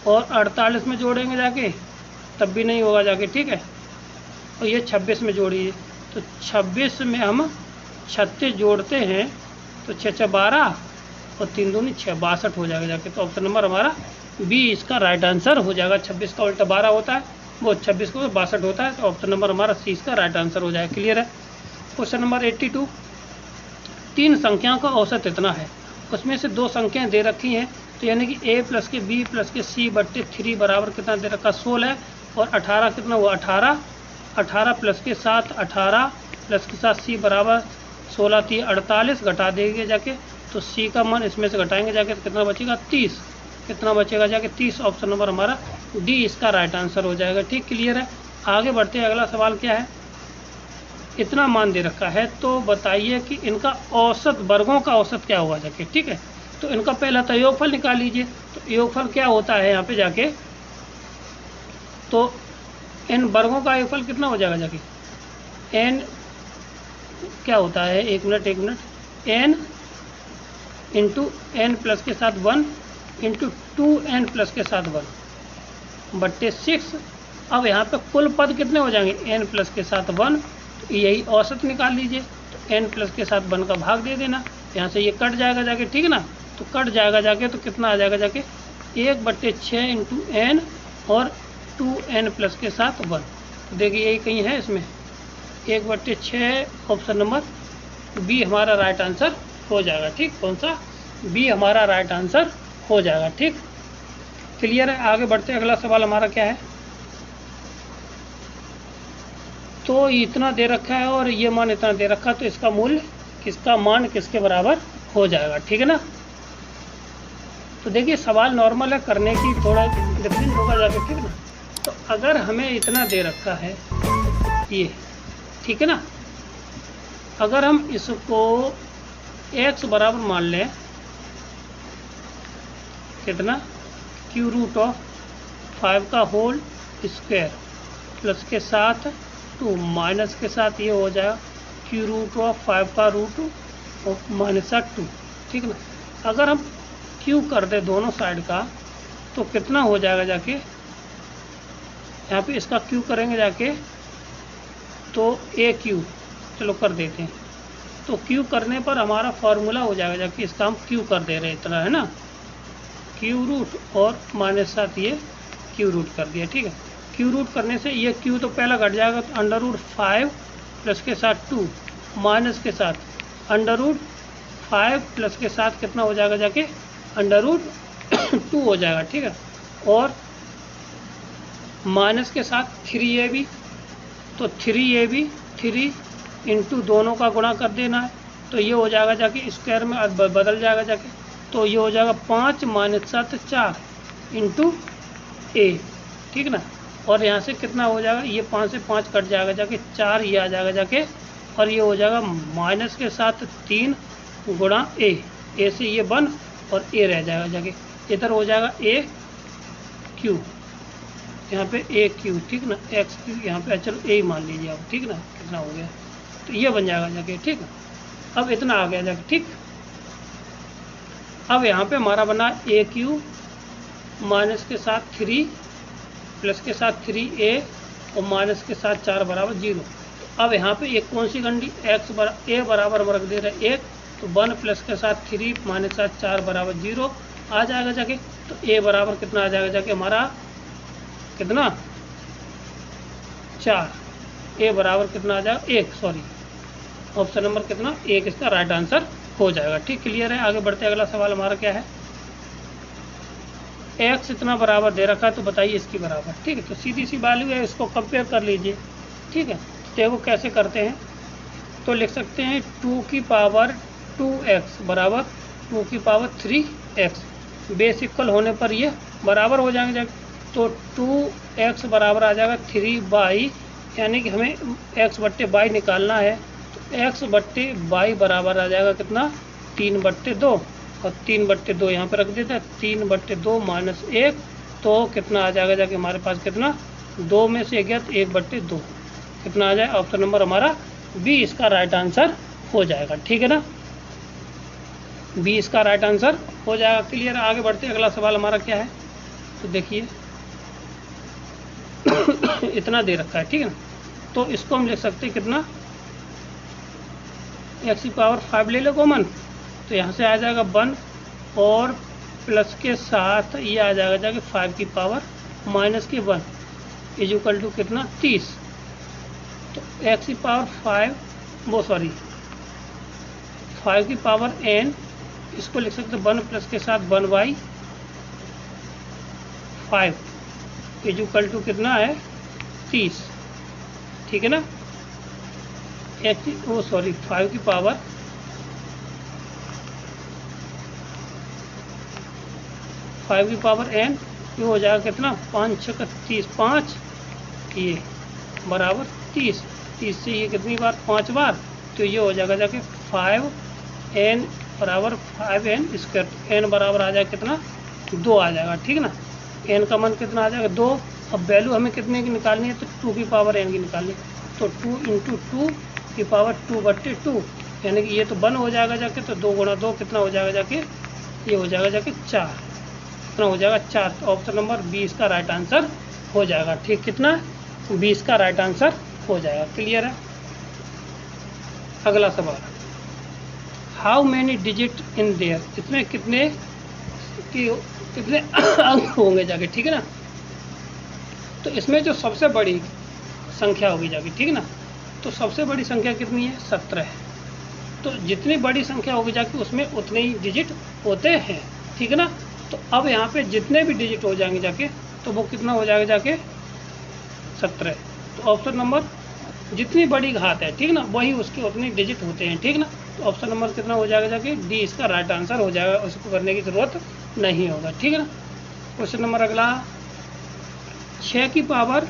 [SPEAKER 1] और 48 में जोड़ेंगे जाके तब भी नहीं होगा जाके, ठीक है। और ये 26 में जोड़िए, तो 26 में हम 36 जोड़ते हैं तो 6 6 12 और 3 दूनी 6, 62 हो जाएगा जाके। तो ऑप्शन नंबर हमारा बी इसका राइट आंसर हो जाएगा। 26 का उल्टा 12 होता है, वो 26 को 62 होता है, तो ऑप्शन नंबर हमारा सी इसका राइट आंसर हो जाएगा। क्लियर है। क्वेश्चन नंबर 82, 3 संख्याओं का औसत इतना है, उसमें से 2 संख्याएं दे रखी हैं, तो यानी कि a प्लस के b प्लस के c बट्टे 3 बराबर कितना दे रखा 16 और 18 कितना हुआ 18, 18 प्लस के 7 18 प्लस के 7 c बराबर 16 3 48, घटा देंगे जाके तो c का मान इसमें से घटाएंगे जाके तो कितना बचेगा 30, कितना बचेगा जाके 30। ऑप्शन नंबर हमारा डी इसका राइट आंसर हो जाएगा। ठीक, क्लियर है। आगे बढ़ते हैं, अगला सवाल क्या है, इतना मान दे रखा है तो बताइए कि इनका औसत, वर्गों का औसत क्या होगा जाके। ठीक है, तो इनका पहला तो योगफल निकाल लीजिए। तो योगफल क्या होता है यहाँ पे जाके, तो इन वर्गों का योगफल कितना हो जाएगा जाके, एन क्या होता है, एक minute, n into n plus के साथ 1 इंटू 2n प्लस के साथ 1 बट्टे 6। अब यहाँ पे कुल पद कितने हो जाएंगे, n प्लस के साथ 1, तो यही औसत निकाल लीजिए। तो n प्लस के साथ 1 का भाग दे देना, यहाँ से ये कट जाएगा जाके, ठीक है ना। तो कट जाएगा जाके तो कितना आ जाएगा जाके 1/6 इंटू एन और 2n प्लस के साथ 1। तो देखिए यही कहीं है इसमें 1/6, ऑप्शन नंबर बी हमारा राइट आंसर हो जाएगा। ठीक, कौन सा, बी हमारा राइट आंसर हो जाएगा। ठीक, क्लियर है। आगे बढ़ते हैं, अगला सवाल हमारा क्या है, तो इतना दे रखा है और ये मान इतना दे रखा है, तो इसका मूल्य, किसका मान किसके बराबर हो जाएगा। ठीक है ना। तो देखिए सवाल नॉर्मल है, करने की थोड़ा डिफरेंट होगा जाके, ठीक है ना। तो अगर हमें इतना दे रखा है ये, ठीक है ना, अगर हम इसको x बराबर मान लें कितना, क्यू रूट ऑफ 5 का होल स्क्वायर प्लस के साथ 2 माइनस के साथ ये हो जाएगा क्यू रूट ऑफ 5 का रूट और माइनस 2, ठीक है ना। अगर हम क्यू कर दे दोनों साइड का तो कितना हो जाएगा जाके, यहाँ पे इसका क्यू करेंगे जाके तो ए क्यू, चलो कर देते हैं। तो क्यू करने पर हमारा फॉर्मूला हो जाएगा जाके, इसका हम क्यू कर दे रहे हैं इतना, है ना, क्यू रूट और माइनस 7 ये क्यू रूट कर दिया। ठीक है, क्यू रूट करने से ये क्यू तो पहला घट जाएगा, तो अंडर रूट 5 प्लस के साथ 2 माइनस के साथ अंडर रूट 5 प्लस के साथ कितना हो जाएगा जाके अंडर रूट 2 हो जाएगा। ठीक है, और माइनस के साथ 3ab, तो 3ab 3 इंटू दोनों का गुणा कर देना है, तो ये हो जाएगा जाके स्क्वायर में बदल जाएगा जाके, तो ये हो जाएगा 5 माइनस 7 4 इंटू ए, ठीक ना। और यहाँ से कितना हो जाएगा, ये 5 से 5 कट जाएगा जाके 4 ये आ जाएगा जाके, और ये हो जाएगा माइनस के साथ 3 गुणा ए से ये 1 और ए रह जाएगा जाके, इधर हो जाएगा ए क्यू, यहाँ पे ए क्यू, ठीक ना, एक्स क्यू यहाँ पे, चलो ए मान लीजिए आप, ठीक ना, कितना हो गया, तो ये बन जाएगा जाके। ठीक, अब इतना आ गया जाके। ठीक, अब यहाँ पे हमारा बना ए क्यू माइनस के साथ 3 प्लस के साथ 3a और माइनस के साथ 4 बराबर 0। अब यहाँ पे एक कौन सी गंडी, ए बराबर हम रख दे रहे हैं 1, तो 1 प्लस के साथ 3 माइनस के साथ 4 बराबर 0 आ जाएगा जाके। तो ए बराबर कितना आ जाएगा जाके हमारा, कितना 4, ए बराबर कितना आ जाएगा 1, सॉरी ऑप्शन नंबर कितना 1 इसका राइट आंसर हो जाएगा। ठीक, क्लियर है। आगे बढ़ते अगला सवाल हमारा क्या है, x इतना बराबर दे रखा है, तो बताइए इसकी बराबर। ठीक है, तो सीधी सी वैल्यू है, इसको कंपेयर कर लीजिए। ठीक है, देखो कैसे करते हैं, तो लिख सकते हैं 2 की पावर 2x बराबर 2 की पावर 3x, बेस इक्वल होने पर ये बराबर हो जाएंगे। तो 2x बराबर आ जाएगा 3y, यानी कि हमें x बट्टे y निकालना है, तो x बट्टे y बराबर आ जाएगा कितना 3/2, और 3/2 यहाँ पे रख देता है, 3/2 माइनस 1, तो कितना आ जाएगा जाके हमारे पास कितना, 2 में से गया तो 1/2 कितना आ जाए, ऑप्शन नंबर हमारा बी इसका राइट आंसर हो जाएगा। ठीक है ना, बी इसका राइट आंसर हो जाएगा। क्लियर। आगे बढ़ते अगला सवाल हमारा क्या है, तो देखिए इतना दे रखा है। ठीक है ना, तो इसको हम लिख सकते हैं कितना, x⁵ ले लो कॉमन, तो यहाँ से आ जाएगा 1 और प्लस के साथ ये आ जाएगा जाके 5⁻⁻1 इज इक्वल टू कितना, 30। तो x⁵ वो सॉरी 5n इसको लिख सकते 1 प्लस के साथ 1/5 इज इक्वल टू कितना है, 30। ठीक है ना, वो सॉरी 5n ये हो जाएगा कितना, 5 × 30 5 ये बराबर 30 से ये कितनी बार, 5 बार, तो ये हो जाएगा जाके 5n बराबर 5n², n बराबर आ जाएगा कितना, 2 आ जाएगा। ठीक है ना, n का मान कितना आ जाएगा, 2। अब वैल्यू हमें कितने की निकालनी है, तो 2n की निकालनी है, तो 2 × 2⁵2/2 यानी कि ये तो 1 हो जाएगा जाके, तो 2 × 2 कितना हो जाएगा जाके, ये हो जाएगा जाके 4, कितना हो जाएगा 4। तो ऑप्शन नंबर बी इसका राइट आंसर हो जाएगा। ठीक, कितना, बी इसका राइट आंसर हो जाएगा। क्लियर है। अगला सवाल, how many digit in their, इसमें कितने अंक होंगे जाके। ठीक है ना, तो इसमें जो सबसे बड़ी संख्या होगी जाके, ठीक है ना, तो सबसे बड़ी संख्या कितनी है, 17 है। तो जितनी बड़ी संख्या होगी जाके उसमें उतने ही डिजिट होते हैं। ठीक है ना, तो अब यहाँ पे जितने भी डिजिट हो जाएंगे जाके, तो वो कितना हो जाएगा जाके, 17। तो ऑप्शन नंबर जितनी बड़ी घात है, ठीक है ना, वही उसके उतने डिजिट होते हैं। ठीक ना, तो ऑप्शन नंबर कितना हो जाएगा जाके, डी इसका राइट आंसर हो जाएगा, उसको करने की ज़रूरत नहीं होगा। ठीक है ना, क्वेश्चन नंबर अगला, 6 की पावर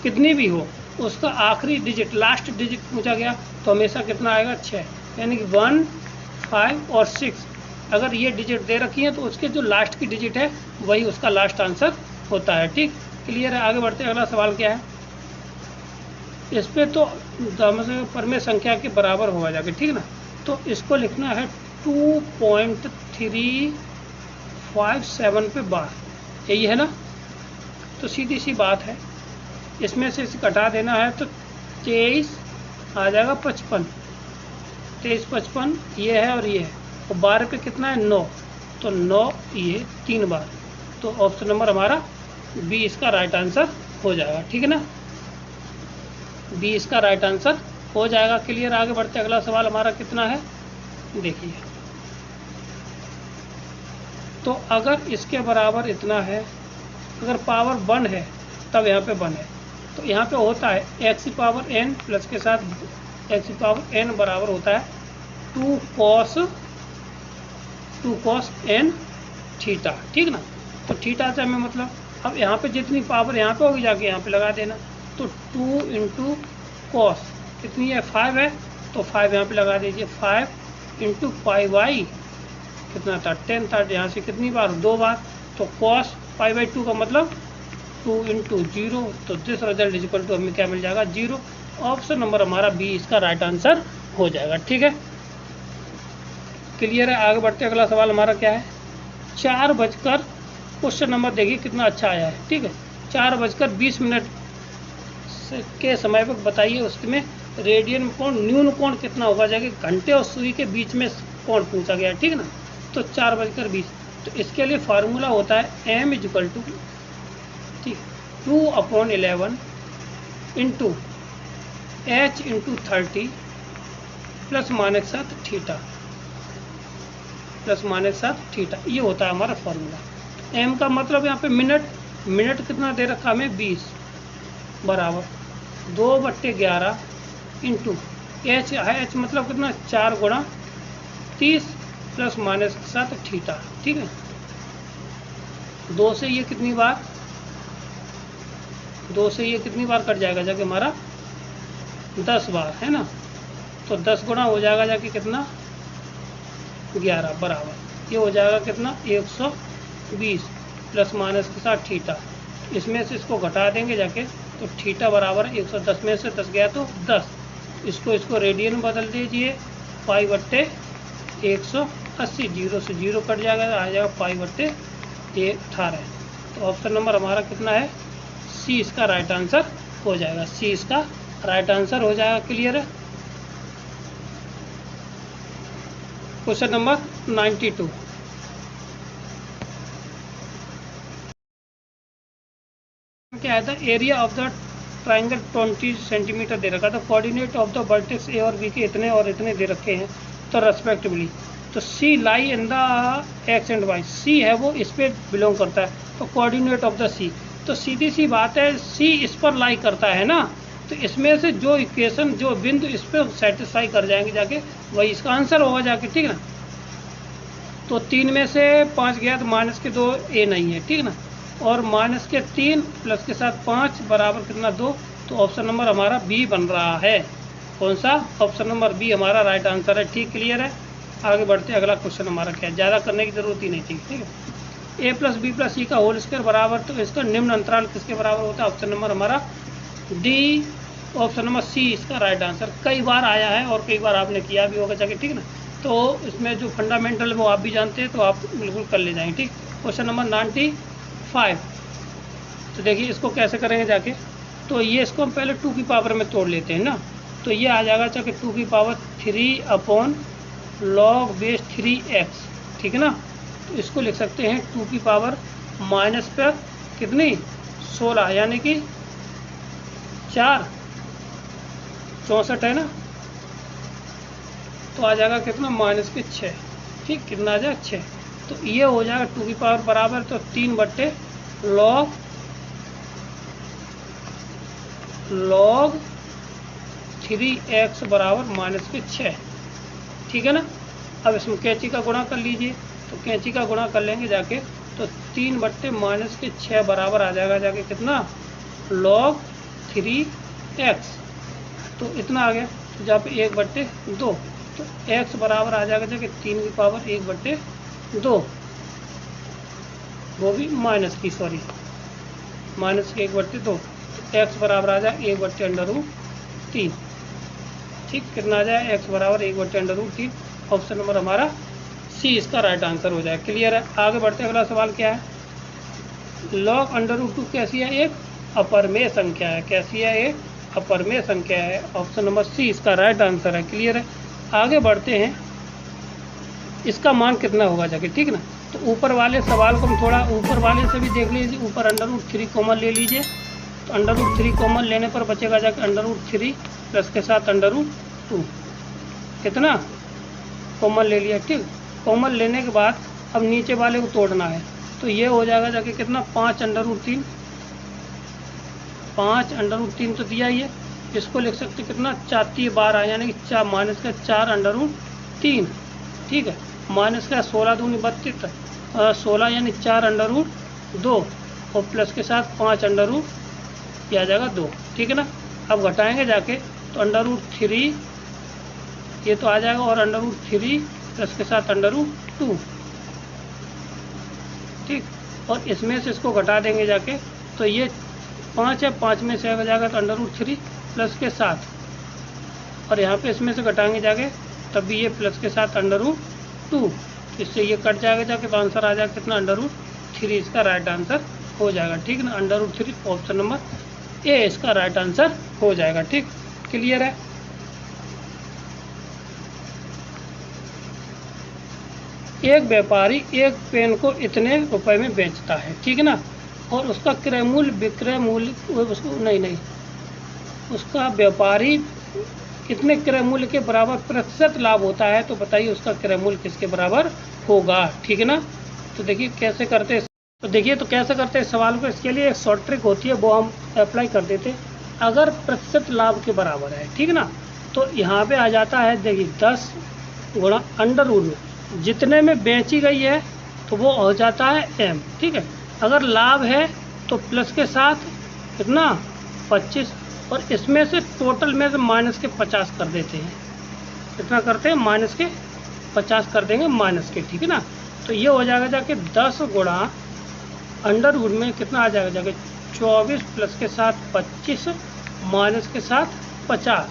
[SPEAKER 1] कितनी भी हो उसका आखिरी डिजिट, लास्ट डिजिट पूछा गया, तो हमेशा कितना आएगा, 6, यानी कि 1, 5 और 6 अगर ये डिजिट दे रखी है तो उसके जो लास्ट की डिजिट है वही उसका लास्ट आंसर होता है। ठीक, क्लियर है। आगे बढ़ते हैं, अगला सवाल क्या है, इस पे तो परमेय संख्या के बराबर होगा जाके। ठीक ना, तो इसको लिखना है 2.357 पे बार, यही है ना, तो सीधी सी बात है, इसमें से इसे घटा देना है तो 23 आ जाएगा 55, 23 55 ये है और ये है, और 12 पे कितना है 9, तो 9 ये 3 बार, तो ऑप्शन नंबर हमारा बी इसका राइट आंसर हो जाएगा। ठीक है ना, बी इसका राइट आंसर हो जाएगा। क्लियर। आगे बढ़ते अगला सवाल हमारा कितना है, देखिए, तो अगर इसके बराबर इतना है, अगर पावर 1 है तब यहाँ पे 1 है, तो यहाँ पे होता है x⁴n प्लस के साथ x⁴n बराबर होता है 2 cos n थीटा। ठीक ना, तो थीटा से हमें मतलब, अब यहाँ पे जितनी पावर यहाँ पे होगी जाके यहाँ पे लगा देना, तो 2 × cos कितनी है 5 है, तो 5 यहाँ पे लगा दीजिए, 5 × π/, कितना था 10 था, यहाँ से कितनी बार 2 बार, तो cos π/2 का मतलब 2 × 0, तो this result is equal to हमें क्या मिल जाएगा 0। ऑप्शन नंबर हमारा बी इसका राइट आंसर हो जाएगा। ठीक है, क्लियर है। आगे बढ़ते अगला सवाल हमारा क्या है, 4 बजकर, क्वेश्चन नंबर देखिए कितना अच्छा आया है। ठीक है, 4:20 के समय पर बताइए उसमें रेडियन में कोण, न्यून कोण कितना होगा जाके, घंटे और सुई के बीच में कोण पूछा गया। ठीक है ना, तो 4:20, तो इसके लिए फार्मूला होता है m = 2/11 × h × 30 ±7 थीटा, ±7 ये होता है हमारा फार्मूला। m का मतलब यहाँ पे मिनट कितना दे रखा हमें 20 बराबर 2/11 इंटू h मतलब कितना 4 × 30 ±7 थीटा। ठीक है, 2 से ये कितनी बार कट जाएगा जाके हमारा 10 बार है ना, तो 10 गुणा हो जाएगा जाके कितना 11 बराबर, ये हो जाएगा कितना 120 प्लस माइनस के साथ थीटा। इसमें से इसको घटा देंगे जाके, तो थीटा बराबर 110 में से 10 गया तो 10। इसको रेडियन में बदल दीजिए, पाई बट्टे 180, 0 से 0 कट जाएगा, आ जाएगा पाई बट्टे 18। तो ऑप्शन नंबर हमारा कितना है, सी इसका राइट आंसर हो जाएगा। सी इसका राइट आंसर हो जाएगा। क्लियर है। क्वेश्चन नंबर 92, क्या है था, area of the triangle 20 centimetre दे रखा था, coordinate of the vertex A और बी के इतने और इतने दे रखे हैं तो रेस्पेक्टिवली। तो C lie in the X and Y, C है वो इस पे बिलोंग करता है, तो कोऑर्डिनेट ऑफ द सी, तो सीधी सी बात है सी इस पर लाई करता है ना, तो इसमें से जो इक्वेशन जो बिंदु इस पर सेटिस्फाई कर जाएंगे जाके वही इसका आंसर होगा जाके। ठीक है ना। तो 3 में से 5 गया तो माइनस के 2 ए नहीं है। ठीक है ना। और माइनस के 3 प्लस के साथ 5 बराबर कितना 2। तो ऑप्शन नंबर हमारा बी बन रहा है। कौन सा, ऑप्शन नंबर बी हमारा राइट आंसर है। ठीक, क्लियर है। आगे बढ़ते हैं। अगला क्वेश्चन हमारा क्या है, ज़्यादा करने की जरूरत ही नहीं थी। ठीक है। ए प्लस बी प्लस सी का होल स्क्वायर बराबर, तो इसका निम्न अंतराल किसके बराबर होता है, ऑप्शन नंबर हमारा डी, ऑप्शन नंबर सी इसका राइट आंसर। कई बार आया है और कई बार आपने किया भी होगा जाके। ठीक है ना। तो इसमें जो फंडामेंटल वो आप भी जानते हैं, तो आप बिल्कुल कर ले जाएंगे। ठीक। क्वेश्चन नंबर 95, तो देखिए इसको कैसे करेंगे जाके, तो ये इसको हम पहले 2 की पावर में तोड़ लेते हैं ना, तो ये आ जाएगा चाहे 2 की power 3 upon log base 3x। ठीक है ना। तो इसको लिख सकते हैं 2 की पावर माइनस पर कितनी 16, यानी कि 4, 64 है ना, तो आ जाएगा कितना माइनस के 6। ठीक, कितना आ जाएगा 6। तो ये हो जाएगा 2 की पावर बराबर, तो 3 बट्टे लॉग 3x बराबर माइनस के 6। ठीक है ना। अब इसमें कैंची का गुणा कर लीजिए, तो कैंची का गुणा कर लेंगे जाके, तो 3 बट्टे माइनस के 6 बराबर आ जाएगा जाके कितना लॉग 3x। तो इतना आ गया, तो जहाँ पे 1 बट्टे 2, तो x बराबर आ जाएगा जाके 3 की पावर 1 बट्टे 2, वो भी माइनस की, सॉरी माइनस के 1 बट्टे 2, तो x बराबर आ जाए 1 बट्टे √3। ठीक, कितना आ जाए x बराबर 1 बट्टे √3। ऑप्शन नंबर हमारा सी इसका राइट आंसर हो जाए। क्लियर है। आगे बढ़ते हैं। अगला सवाल क्या है, लॉग √2 कैसी है, एक अपरमेय संख्या है। कैसी है, एक अपरमेय संख्या है। ऑप्शन नंबर सी इसका राइट आंसर है। क्लियर है। आगे बढ़ते हैं। इसका मान कितना होगा जाके। ठीक ना। तो ऊपर वाले सवाल को हम थोड़ा ऊपर वाले से भी देख लीजिए। ऊपर √3 कॉमन ले लीजिए, तो √3 कॉमन लेने पर बचेगा जाके √3 प्लस के साथ √2, कितना कॉमन ले लिया। ठीक, कॉमन लेने के बाद अब नीचे वाले को तोड़ना है, तो ये हो जाएगा जाके कितना 5 √3, 5 √3 तो दिया ही है। इसको लिख सकते कितना 4 12, यानी कि 4 माइनस का 4 √3। ठीक है। माइनस का 16 दूनी 32, 16 यानी 4 √2 और प्लस के साथ 5 ये आ जाएगा 2। ठीक है ना। अब घटाएंगे जाके, तो √3 ये तो आ जाएगा, और √3 प्लस के साथ √2। ठीक, और इसमें से इसको घटा देंगे जाके, तो ये 5 है, 5 में से आ जाएगा तो √3 प्लस के साथ, और यहाँ पे इसमें से घटाएंगे जाके तब भी ये प्लस के साथ √2, इससे ये कट जाएगा जाके, तो आंसर आ जाएगा कितना √3 इसका राइट आंसर हो जाएगा। ठीक ना। √3 ऑप्शन नंबर ए इसका राइट आंसर हो जाएगा। ठीक, क्लियर है। एक व्यापारी एक पेन को इतने रुपए में बेचता है। ठीक है ना। और उसका क्रय मूल्य विक्रय मूल्य उसको नहीं उसका व्यापारी कितने क्रय मूल्य के बराबर प्रतिशत लाभ होता है, तो बताइए उसका क्रय मूल्य किसके बराबर होगा। ठीक है ना। तो देखिए कैसे करते हैं, तो देखिए तो कैसे करते हैं सवाल को। इसके लिए एक शॉर्ट ट्रिक होती है, वो हम अप्लाई कर देते। अगर प्रतिशत लाभ के बराबर है, ठीक है ना, तो यहाँ पे आ जाता है देखिए 10 गुणा √, जितने में बेची गई है तो वो हो जाता है m। ठीक है। अगर लाभ है तो प्लस के साथ कितना 25, और इसमें से टोटल में से माइनस के 50 कर देते हैं। कितना करते हैं, माइनस के 50 कर देंगे माइनस के। ठीक है ना। तो ये हो जाएगा जाके 10 गुणा अंडर रूट में कितना आ जाएगा जाके 24 प्लस के साथ 25 माइनस के साथ 50,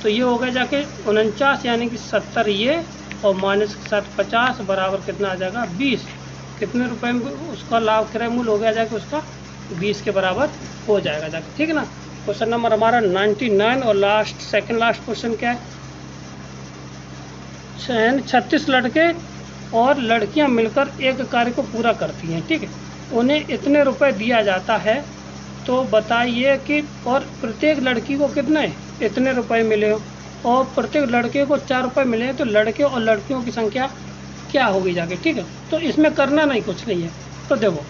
[SPEAKER 1] तो ये हो गया जाके 49 यानी कि 70 ये, और माइनस के साथ 50 बराबर कितना आ जाएगा 20। कितने रुपए में उसका लाभ क्रय मूल्य हो गया जाके उसका 20 के बराबर हो जाएगा जाके, ठीक है ना। क्वेश्चन नंबर हमारा 99 और लास्ट सेकंड लास्ट क्वेश्चन क्या है, 36 लड़के और लड़कियां मिलकर एक कार्य को पूरा करती हैं, ठीक है। उन्हें इतने रुपए दिया जाता है, तो बताइए कि और प्रत्येक लड़की को कितने इतने रुपए मिले हो, और प्रत्येक लड़के को 4 रुपये मिले, तो लड़के और लड़कियों की संख्या क्या होगी जाके, ठीक है। तो इसमें करना नहीं कुछ नहीं है। तो देखो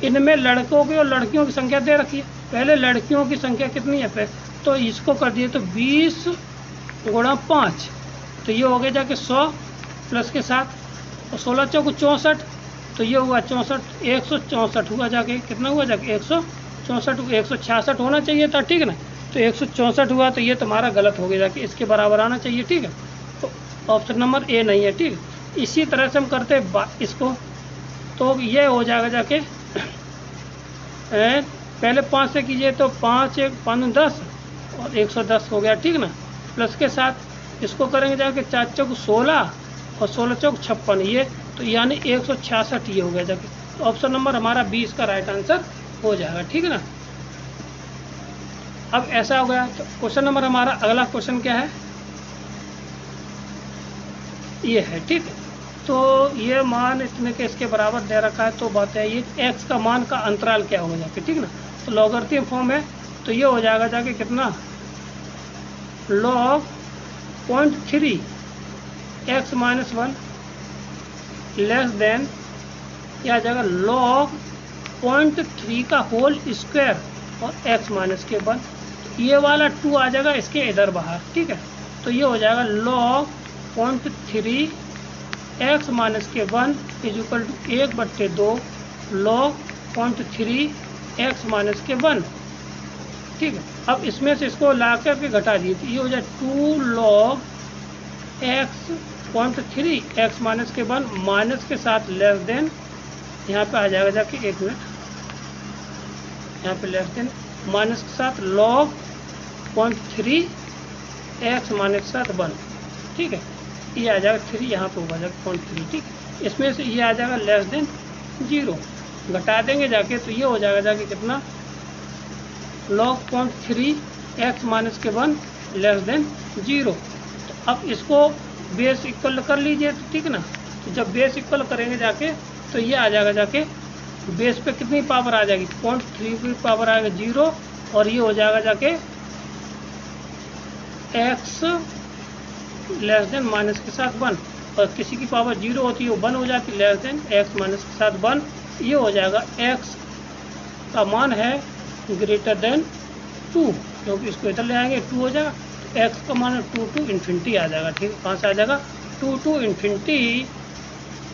[SPEAKER 1] इनमें लड़कों की और लड़कियों की संख्या दे रखी है, पहले लड़कियों की संख्या कितनी है फिर, तो इसको कर दिए तो 20 गुणा 5, तो ये हो गया जाके 100 प्लस के साथ, और 16 चौक 64, तो ये हुआ 64, 164 हुआ जाके, कितना हुआ जाके 164, 166 होना चाहिए था, ठीक है ना। तो 164 हुआ, तो ये तुम्हारा गलत हो गया जाके, इसके बराबर आना चाहिए, ठीक है। तो ऑप्शन नंबर ए नहीं है, ठीक है। इसी तरह से हम करते इसको, तो ये हो जाएगा जाके पहले 5 से कीजिए, तो 5 1 5 10 और 110 हो गया, ठीक ना। प्लस के साथ इसको करेंगे जाके 4 चौक 16 और 16 चौक 56, ये तो यानी 166 ये हो गया जाके। तो ऑप्शन नंबर हमारा 20 का राइट आंसर हो जाएगा, ठीक है ना। अब ऐसा हो गया, तो क्वेश्चन नंबर हमारा अगला क्वेश्चन क्या है, ये है, ठीक है। तो ये मान इतने के इसके बराबर दे रखा है, तो बात है ये x का मान का अंतराल क्या होगा जाके, ठीक ना। तो लॉगरिथम फॉर्म है, तो ये हो जाएगा जाके कितना log 0.3 x minus 1 less than, क्या आ जाएगा log 0.3 का होल स्क्वायर और x माइनस के 1, ये वाला 2 आ जाएगा इसके इधर बाहर, ठीक है। तो ये हो जाएगा log 0.3 x माइनस के 1 is equal to 1/2 log 0.3 x minus के 1, ठीक है। अब इसमें से इसको ला करके घटा दिए, तो ये हो जाए 2 log x 0.3 x माइनस के 1 माइनस के साथ लेस देन, यहाँ पे आ जाएगा जाके 1 मिनट, यहाँ पे लेस देन माइनस के साथ log 0.3 x माइनस के साथ 1, ठीक है। ये आ जाएगा 3, यहाँ पे होगा जाएगा 0.3, ठीक है। इसमें से ये आ जाएगा लेस देन 0, घटा देंगे जाके, तो ये हो जाएगा जाके कितना log 0.3 x माइनस के 1 लेस देन 0। तो अब इसको बेस इक्वल कर लीजिए, तो ठीक है ना। तो जब बेस इक्वल करेंगे जाके, तो ये आ जाएगा जाके बेस पे कितनी पावर आ जाएगी, 0.3 की पावर आएगा 0, और ये हो जाएगा जाके x लेस देन माइनस के साथ 1, और किसी की पावर 0 होती है वो 1 हो जाती है, लेस देन x माइनस के साथ 1, ये हो जाएगा x का मान है ग्रेटर देन 2, क्योंकि इसको इधर ले आएंगे 2 हो जाएगा, तो x का मान है 2 to इन्फिनिटी आ जाएगा, ठीक है। कहाँ से आ जाएगा 2 to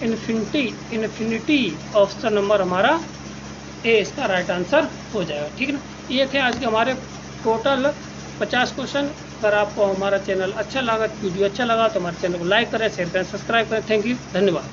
[SPEAKER 1] इन्फिनिटी, ऑप्शन नंबर हमारा ए इसका राइट आंसर हो जाएगा, ठीक है ना। ये थे आज के हमारे टोटल 50 क्वेश्चन। अगर आपको हमारा चैनल अच्छा लगा, वीडियो अच्छा लगा, तो हमारे चैनल को लाइक करें, शेयर करें, सब्सक्राइब करें। थैंक यू, धन्यवाद।